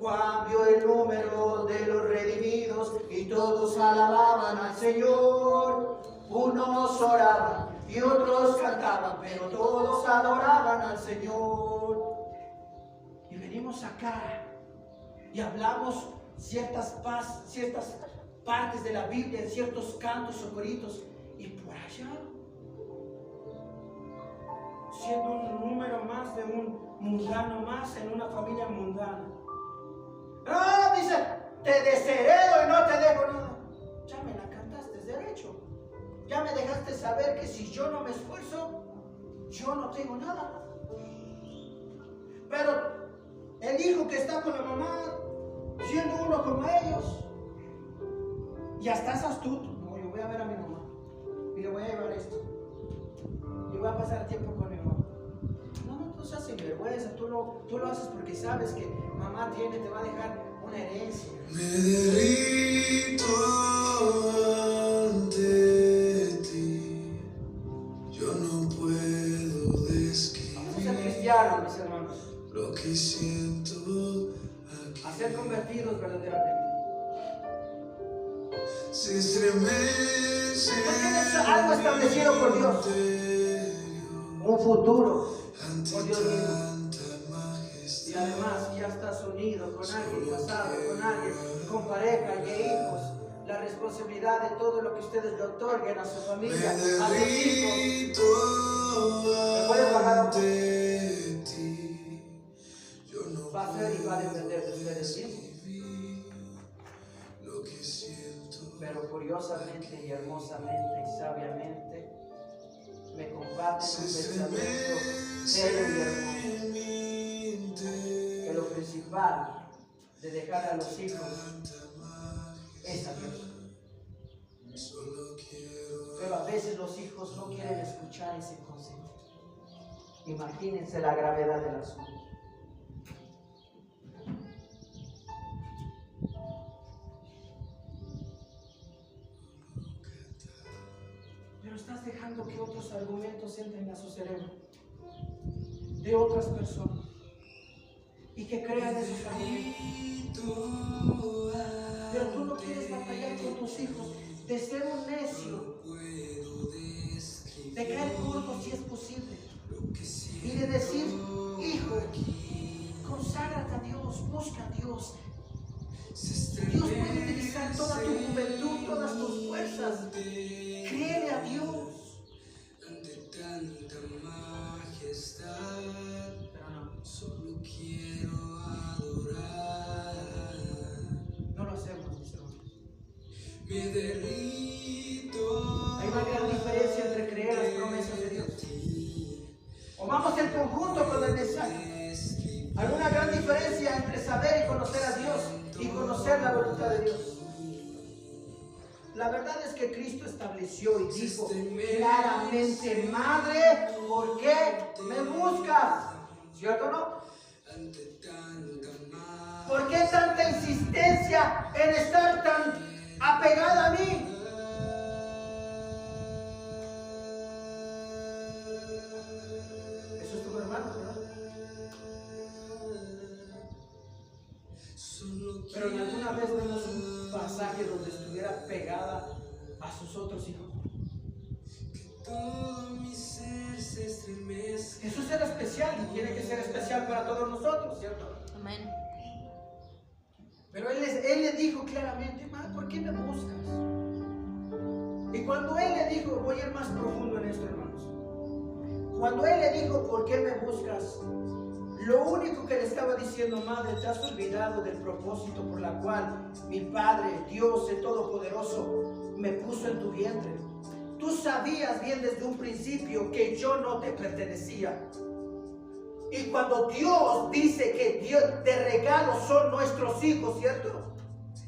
Cambió el número de los redimidos y todos alababan al Señor. Unos oraban y otros cantaban, pero todos adoraban al Señor. Y venimos acá y hablamos ciertas partes de la Biblia, en ciertos cantos o coritos. Y por allá, siendo un número más de un mundano más en una familia mundana. Ah, dice, te desheredo y no te dejo nada. Ya me la cantaste derecho. Ya me dejaste saber que si yo no me esfuerzo, yo no tengo nada. Pero el hijo que está con la mamá, siendo uno como ellos, ya estás astuto. No, yo voy a ver a mi mamá y le voy a llevar esto. Y voy a pasar tiempo con mi mamá. No, tú seas sinvergüenza, tú lo haces porque sabes que mamá te va a dejar una herencia. Me derrito ante ti, yo no puedo describir Vamos a ser cristianos, mis hermanos. lo que siento a ser convertidos verdaderamente. Se estremece. Tú tienes algo establecido por Dios, un futuro por Dios mismo. Y además ya estás unido con alguien, casado con alguien, con pareja y hijos. La responsabilidad de todo lo que ustedes le otorguen a su familia, a sus hijos. ¿Me puedes bajar un poco? Va a ser y va a depender de ustedes mismos. Pero curiosamente y hermosamente y sabiamente me comparten un pensamiento serio y hermoso. Que lo principal de dejar a los hijos es a Dios. Pero a veces los hijos no quieren escuchar ese consejo. Imagínense la gravedad del asunto. Pero estás dejando que otros argumentos entren a su cerebro de otras personas y que crean esos argumentos. Pero tú no quieres batallar con tus hijos de ser un necio, de caer corto si es posible, y de decir: hijo, conságrate a Dios, busca a Dios. Dios puede utilizar toda tu juventud, todas tus fuerzas. Créele a Dios. Pero no, Solo quiero adorar. no lo hacemos, mis hermanos. Me derrito. Hay una gran diferencia entre creer las promesas de Dios. O vamos en conjunto con el mensaje. Hay una gran diferencia entre saber y conocer a Dios y conocer la voluntad de Dios. La verdad es que Cristo estableció y dijo claramente: madre, ¿por qué me buscas? ¿Cierto o no? ¿Por qué tanta insistencia en estar tan apegada a mí? Eso es tu hermano, ¿verdad? Pero en alguna vez vemos un pasaje donde estuviera pegada a sus otros hijos. Jesús era especial y tiene que ser especial para todos nosotros, ¿cierto? Amén. Pero él le dijo claramente: "Ma, ¿por qué me buscas?" Y cuando él le dijo, voy a ir más profundo en esto, hermanos. Cuando él le dijo: ¿por qué me buscas?, lo único que le estaba diciendo: madre, te has olvidado del propósito por la cual mi Padre, Dios el Todopoderoso, me puso en tu vientre. Tú sabías bien desde un principio que yo no te pertenecía. Y cuando Dios dice que Dios de regalo son nuestros hijos, ¿cierto?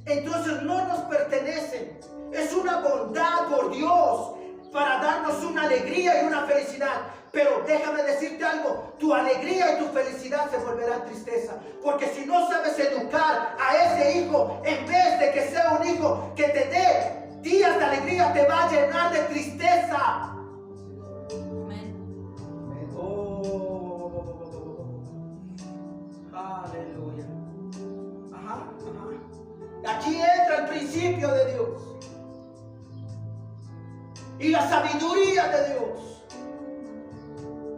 Entonces no nos pertenecen. Es una bondad por Dios para darnos una alegría y una felicidad. Pero déjame decirte algo: tu alegría y tu felicidad se volverán tristeza. Porque si no sabes educar a ese hijo, en vez de que sea un hijo que te dé días de alegría, te va a llenar de tristeza. Amén. Aleluya. Ajá. Aquí entra el principio de Dios y la sabiduría de Dios.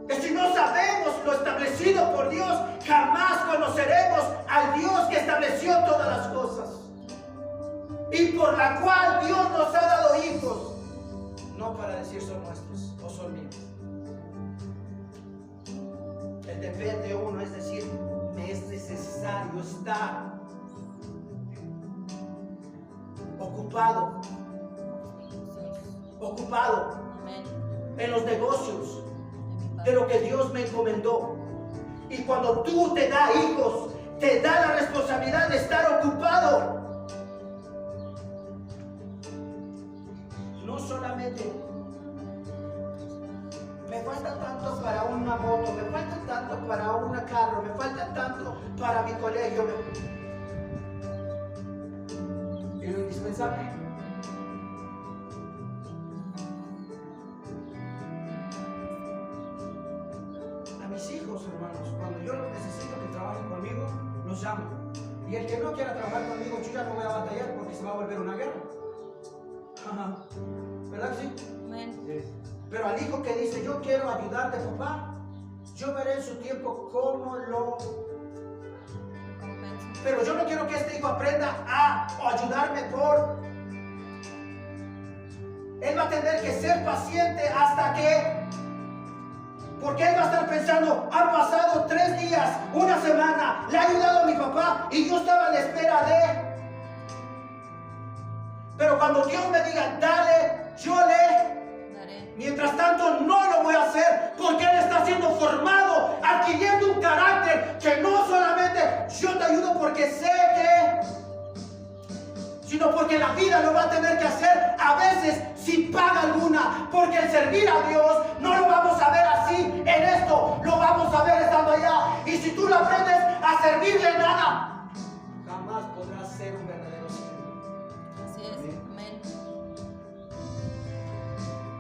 Que si no sabemos lo establecido por Dios, jamás conoceremos al Dios que estableció todas las cosas y por la cual Dios nos ha dado hijos, no para decir son nuestros o son míos. El deber de uno es decir: me es necesario estar ocupado Amén. en los negocios de lo que Dios me encomendó. Y cuando tú te das hijos, te da la responsabilidad de estar ocupado. No solamente me falta tanto para una moto, me falta tanto para un carro, me falta tanto para mi colegio. Y lo indispensable. A mis hijos, hermanos, cuando yo los necesito que trabajen conmigo, los llamo. Y el que no quiera trabajar conmigo, yo ya no voy a batallar porque se va a volver una guerra. Ajá. ¿Verdad que sí? Amén. Pero al hijo que dice, yo quiero ayudarte, papá, yo veré en su tiempo cómo lo... Recompensa. Pero yo no quiero que este hijo aprenda a ayudarme por... Él va a tener que ser paciente hasta que... Porque él va a estar pensando, han pasado 3 días, una semana, le ha ayudado a mi papá y yo estaba en la espera de... Pero cuando Dios me diga, dale, yo le... Daré. Mientras tanto no lo voy a hacer porque él está siendo formado, adquiriendo un carácter que no solamente yo te ayudo porque sé que... Sino porque la vida lo va a tener que hacer a veces sin paga alguna. Porque el servir a Dios no lo vamos a ver así en esto, lo vamos a ver estando allá. Y si tú no aprendes a servirle nada, jamás podrás ser un verdadero siervo. Así es. Amén.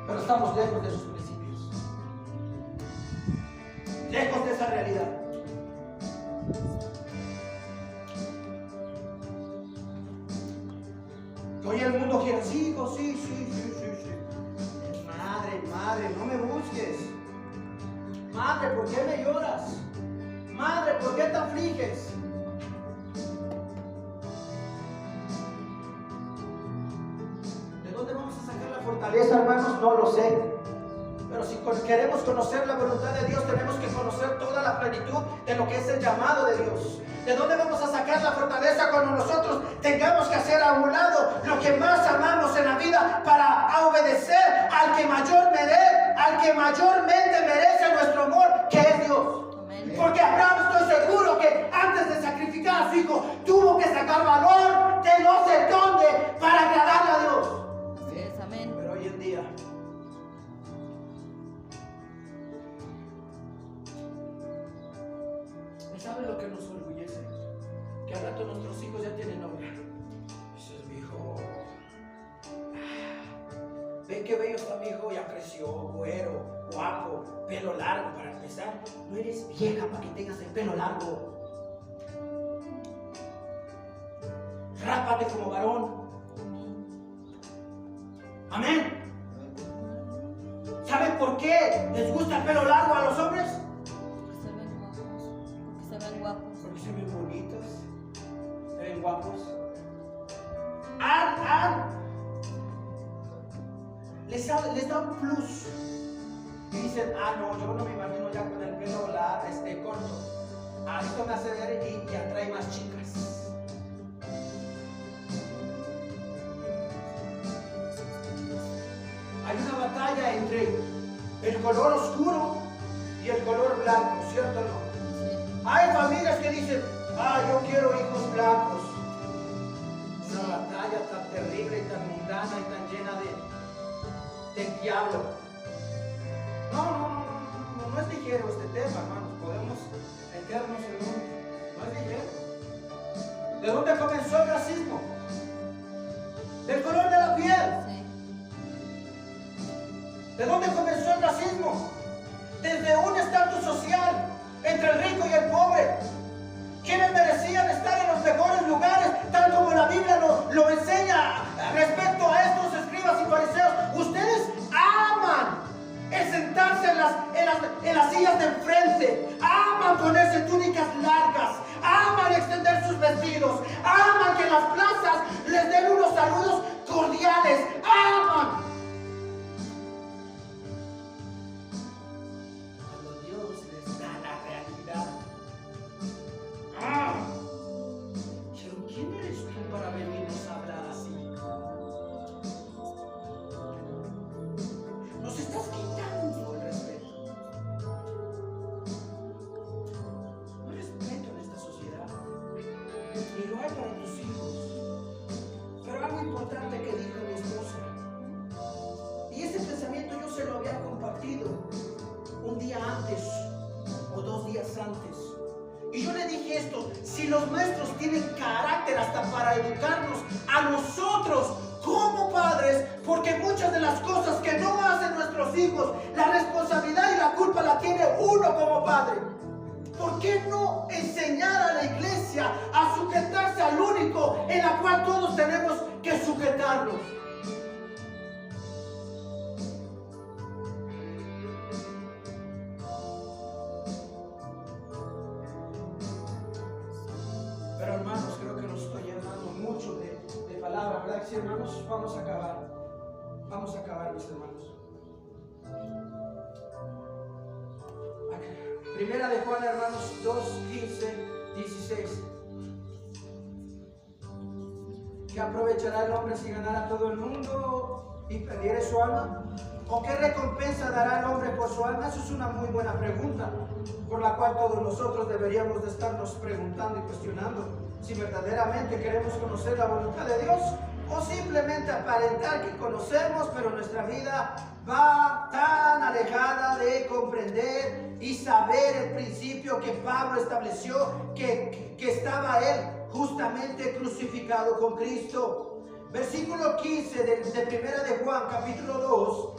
Pero estamos lejos de esos principios, lejos de esa realidad. Hoy el mundo quiere, sí, hijo, sí. Madre, no me busques. Madre, ¿por qué me lloras? Madre, ¿por qué te afliges? ¿De dónde vamos a sacar la fortaleza, hermanos? No lo sé. Pero si queremos conocer la voluntad de Dios, tenemos que conocer toda la plenitud de lo que es el llamado de Dios. ¿De dónde vamos a sacar la fortaleza cuando nosotros tengamos que hacer a un lado lo que más amamos en la vida para obedecer al que mayormente merece nuestro amor, que es Dios? Amén. Porque Abraham, estoy seguro que antes de sacrificar a su hijo, tuvo que sacar valor de no sé dónde para agradarle a Dios. Así es. Amén. Pero hoy en día, ¿saben lo que nos orgullece? Que al rato nuestros hijos ya tienen novia. Dices, mi hijo, ven qué bello está mi hijo, ya creció, güero, guapo, pelo largo para empezar. No eres vieja para que tengas el pelo largo. Rápate como varón. Amén. ¿Saben por qué les gusta el pelo largo a los hombres? Porque se ven guapos. Porque se ven bonitos, se ven guapos. Les da un plus. Y dicen, no, yo no me imagino ya con el pelo corto. Esto me hace ver y atrae más chicas. Hay una batalla entre el color oscuro y el color blanco, ¿cierto o no? Hay familias que dicen, yo quiero hijos blancos. Una batalla tan terrible y tan mundana y tan llena de diablo. No es ligero este tema, hermanos. Podemos meternos en no es ligero. ¿De dónde comenzó el racismo? Del color de la piel. Sí. ¿De dónde comenzó el racismo? Desde un estatus social entre el rico y el pobre. Quienes merecían estar en los mejores lugares, tal como la Biblia lo enseña respecto a estos escribas y fariseos. Ustedes aman el sentarse en las sillas de enfrente, aman ponerse túnicas largas, aman extender sus vestidos, aman que en las plazas les den unos saludos cordiales, aman. Cuando Dios les da la realidad, pero ¿quién eres tú para venirnos a hablar así? Nos estás quitando el respeto. No hay respeto en esta sociedad, ni lo hay para tus hijos. Pero algo importante que dijo mi esposa, y ese pensamiento yo se lo había compartido un día antes o 2 días antes. Y yo le dije esto: si los maestros tienen carácter hasta para educarnos a nosotros como padres, porque muchas de las cosas que no hacen nuestros hijos, la responsabilidad y la culpa la tiene uno como padre. ¿Por qué no enseñar a la iglesia a sujetarse al único en la cual todos tenemos que sujetarnos. Pero hermanos, creo que nos estoy llenando mucho de palabra, ¿verdad que sí, hermanos? Vamos a acabar. Vamos a acabar, mis hermanos. Primera de Juan, hermanos, 2, 15, 16. ¿Qué aprovechará el hombre si ganara todo el mundo y perdiere su alma? ¿O qué recompensa dará el hombre por su alma? Eso es una muy buena pregunta, por la cual todos nosotros deberíamos de estarnos preguntando y cuestionando si verdaderamente queremos conocer la voluntad de Dios, o simplemente aparentar que conocemos, pero nuestra vida va tan alejada de comprender y saber el principio que Pablo estableció, que estaba él justamente crucificado con Cristo. Versículo 15 de Primera de Juan, capítulo 2,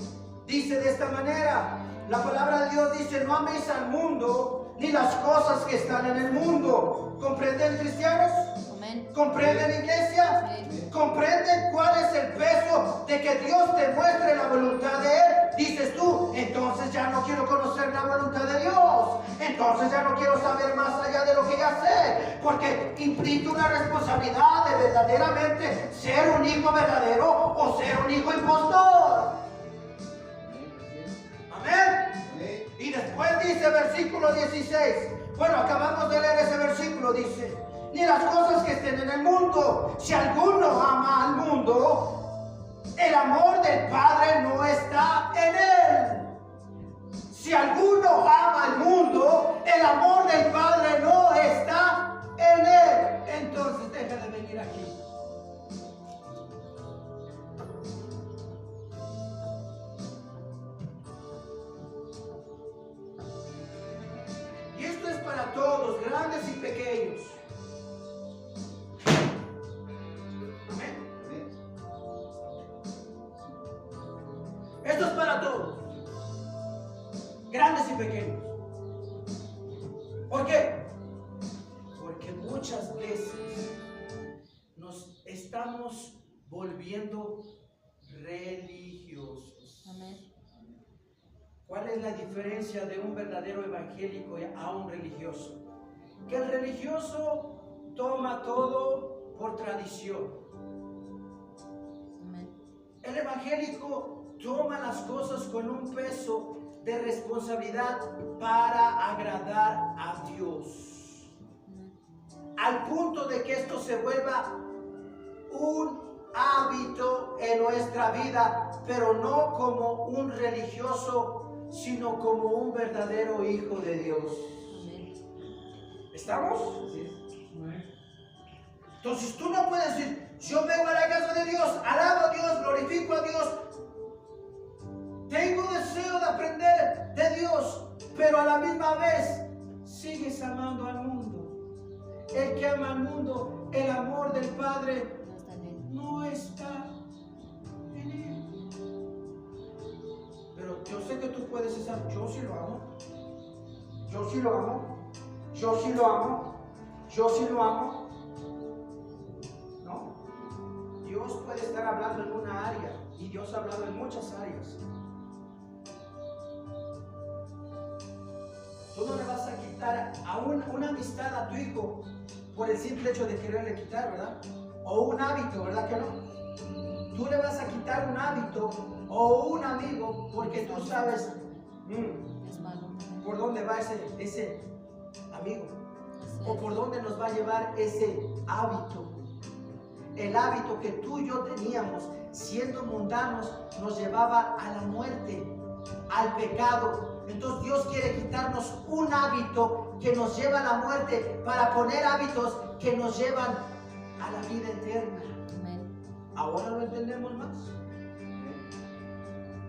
dice de esta manera, la palabra de Dios dice: no améis al mundo ni las cosas que están en el mundo. ¿Comprenden, cristianos? Amén. ¿Comprenden, iglesia? Sí. ¿Comprenden cuál es el peso de que Dios te muestre la voluntad de Él? Dices tú, entonces ya no quiero conocer la voluntad de Dios, entonces ya no quiero saber más allá de lo que ya sé, porque implica una responsabilidad de verdaderamente ser un hijo verdadero o ser un hijo impostor. Amén. Y después dice versículo 16, bueno, acabamos de leer ese versículo, dice: ni las cosas que estén en el mundo. Si alguno ama al mundo, el amor del Padre no está en él. Si alguno ama al mundo, el amor del Padre no está en él. Entonces deja de venir aquí. Y esto es para todos, grandes y pequeños. Amén. Esto es para todos, grandes y pequeños. ¿Por qué? Porque muchas veces nos estamos volviendo religiosos. Amén. ¿Cuál es la diferencia de un verdadero evangélico a un religioso? Que el religioso toma todo por tradición. Amén. El evangélico toma las cosas con un peso de responsabilidad para agradar a Dios. Al punto de que esto se vuelva un hábito en nuestra vida, pero no como un religioso, sino como un verdadero hijo de Dios. ¿Estamos? Entonces tú no puedes decir: yo vengo a la casa de Dios, alabo a Dios, glorifico a Dios, tengo deseo de aprender de Dios, pero a la misma vez sigues amando al mundo. El que ama al mundo, el amor del Padre No está en él. no está en él. Pero yo sé que tú puedes estar: yo sí lo amo, yo sí lo amo, yo sí lo amo, yo sí lo amo. No, Dios puede estar hablando en una área y Dios ha hablado en muchas áreas. Tú no le vas a quitar a una amistad a tu hijo por el simple hecho de quererle quitar, ¿verdad? O un hábito, ¿verdad que no? Tú le vas a quitar un hábito o un amigo porque tú sabes Es malo. por dónde va ese amigo, Así o es. por dónde nos va a llevar ese hábito. El hábito que tú y yo teníamos siendo mundanos nos llevaba a la muerte, al pecado. Entonces Dios quiere quitarnos un hábito que nos lleva a la muerte para poner hábitos que nos llevan a la vida eterna. Amén. ¿Ahora lo entendemos más?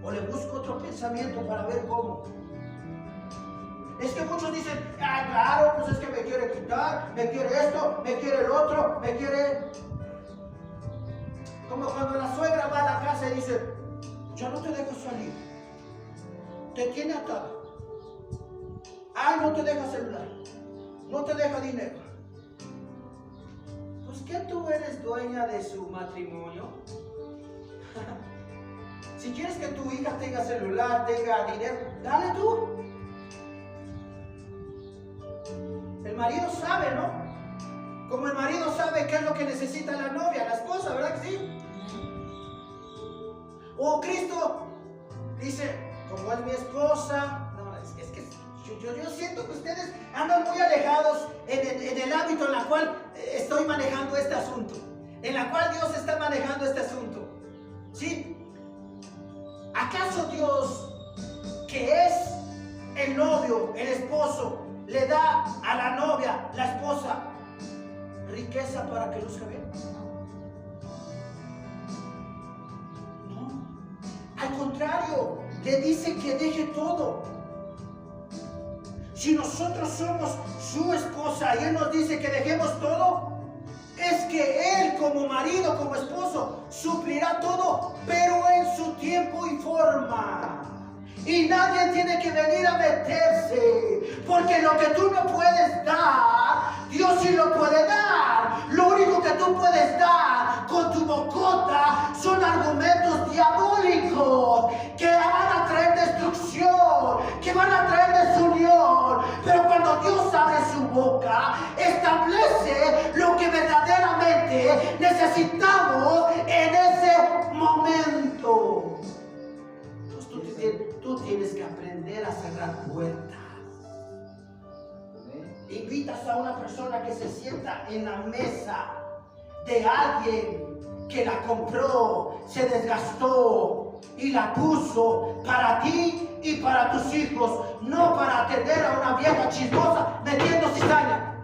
¿O le busco otro pensamiento para ver cómo? Es que muchos dicen: ah, claro, pues es que me quiere quitar, me quiere esto, me quiere el otro, me quiere... Como cuando la suegra va a la casa y dice: ya no te dejo salir, te tiene atada, ay, no te deja celular, no te deja dinero. Pues que tú eres dueña de su matrimonio. Si quieres que tu hija tenga celular, tenga dinero, dale tú. El marido sabe, ¿no? Como el marido sabe qué es lo que necesita la novia, la esposa, ¿verdad que sí? O Cristo dice, como es mi esposa, no, es que yo siento que ustedes andan muy alejados en el ámbito en la cual estoy manejando este asunto, en la cual Dios está manejando este asunto. ¿Sí? ¿Acaso Dios, que es el novio, el esposo, le da a la novia, la esposa, riqueza para que luzca bien? No. Al contrario, le dice que deje todo. Si nosotros somos su esposa y Él nos dice que dejemos todo, es que Él como marido, como esposo, suplirá todo, pero en su tiempo y forma. Y nadie tiene que venir a meterse, porque lo que tú no puedes dar, Dios sí lo puede dar. Lo único que tú puedes dar con tu bocota son argumentos diabólicos que van a traer destrucción, que van a traer desunión. Pero cuando Dios abre su boca, establece lo que verdaderamente necesitamos en ese momento. Tú tienes que aprender a cerrar puertas. Invitas a una persona que se sienta en la mesa de alguien que la compró, se desgastó y la puso para ti y para tus hijos, no para atender a una vieja chismosa metiendo cizaña.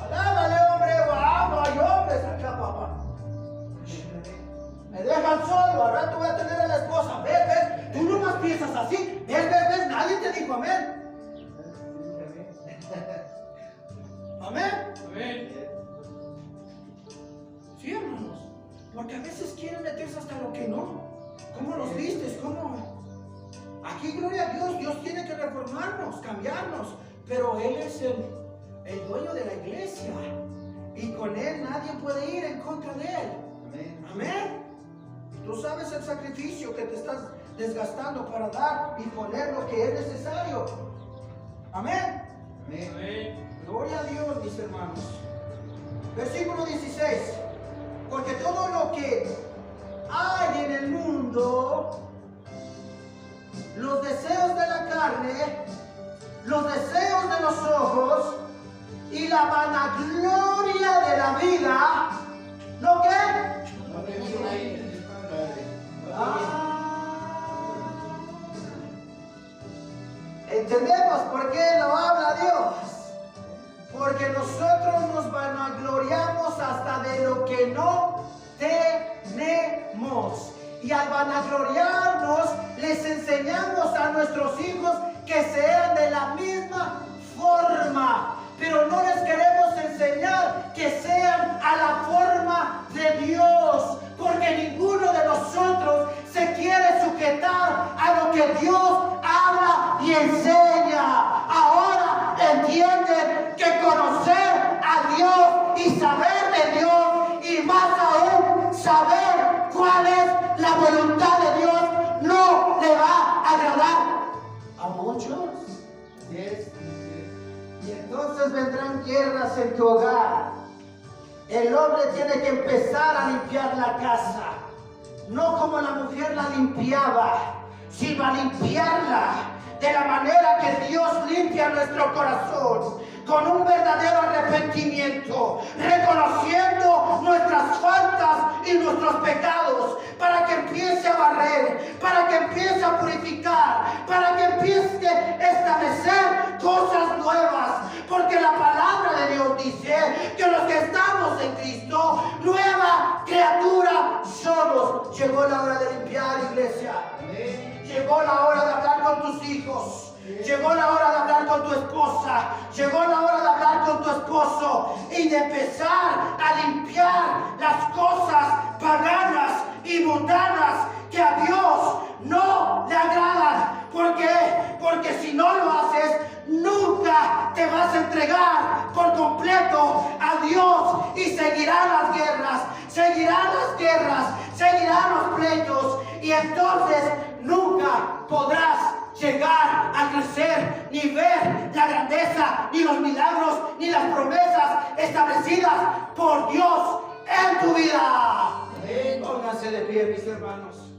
Alábale, hombre, vamos, hay hombres acá, papá. Me dejan solo, al rato voy a tener a la esposa. ¿Ves? Tú nomás piensas así. ¿Ves? Nadie te dijo amén. Amén. Amén. Sí, hermanos. Porque a veces quieren meterse hasta lo que no. ¿Cómo los vistes? ¿Cómo? Aquí, gloria a Dios, Dios tiene que reformarnos, cambiarnos. Pero Él es el dueño de la iglesia. Y con Él nadie puede ir en contra de Él. Amén. Amén. Tú sabes el sacrificio que te estás desgastando para dar y poner lo que es necesario. Amén. Amén. Amén. Gloria a Dios, mis hermanos. Versículo 16. Porque todo lo que hay en el mundo, los deseos de la carne, los deseos de los ojos y la vanagloria de la vida, ¿lo que? Entendemos por qué lo habla Dios. Porque nosotros nos vanagloriamos hasta de lo que no tenemos. Y al vanagloriarnos, les enseñamos a nuestros hijos que sean de la misma forma. Pero no les queremos enseñar que sean a la forma de Dios. Porque ninguno de nosotros se quiere sujetar a lo que Dios habla y enseña. Ahora entienden que conocer a Dios y saber de Dios, y más aún saber cuál es la voluntad de Dios, no le va a agradar a muchos. Y entonces vendrán guerras en tu hogar. El hombre tiene que empezar a limpiar la casa, no como la mujer la limpiaba, sino a limpiarla de la manera que Dios limpia nuestro corazón, con un verdadero arrepentimiento, reconociendo nuestras faltas y nuestros pecados, para que empiece a barrer, para que empiece a purificar, para que empiece a establecer cosas nuevas, porque la palabra de Dios dice que los que estamos en Cristo, nueva criatura somos. Llegó la hora de limpiar, iglesia. Llegó la hora de hablar con tus hijos. Llegó la hora de hablar con tu esposa. Llegó la hora de hablar con tu esposo. Y de empezar a limpiar las cosas paganas y mundanas que a Dios no le agradan. ¿Por qué? Porque si no lo haces, nunca te vas a entregar por completo a Dios y seguirán las guerras, seguirán los pleitos, y entonces nunca podrás llegar a crecer, ni ver la grandeza, ni los milagros, ni las promesas establecidas por Dios en tu vida. Pónganse de pie, mis hermanos.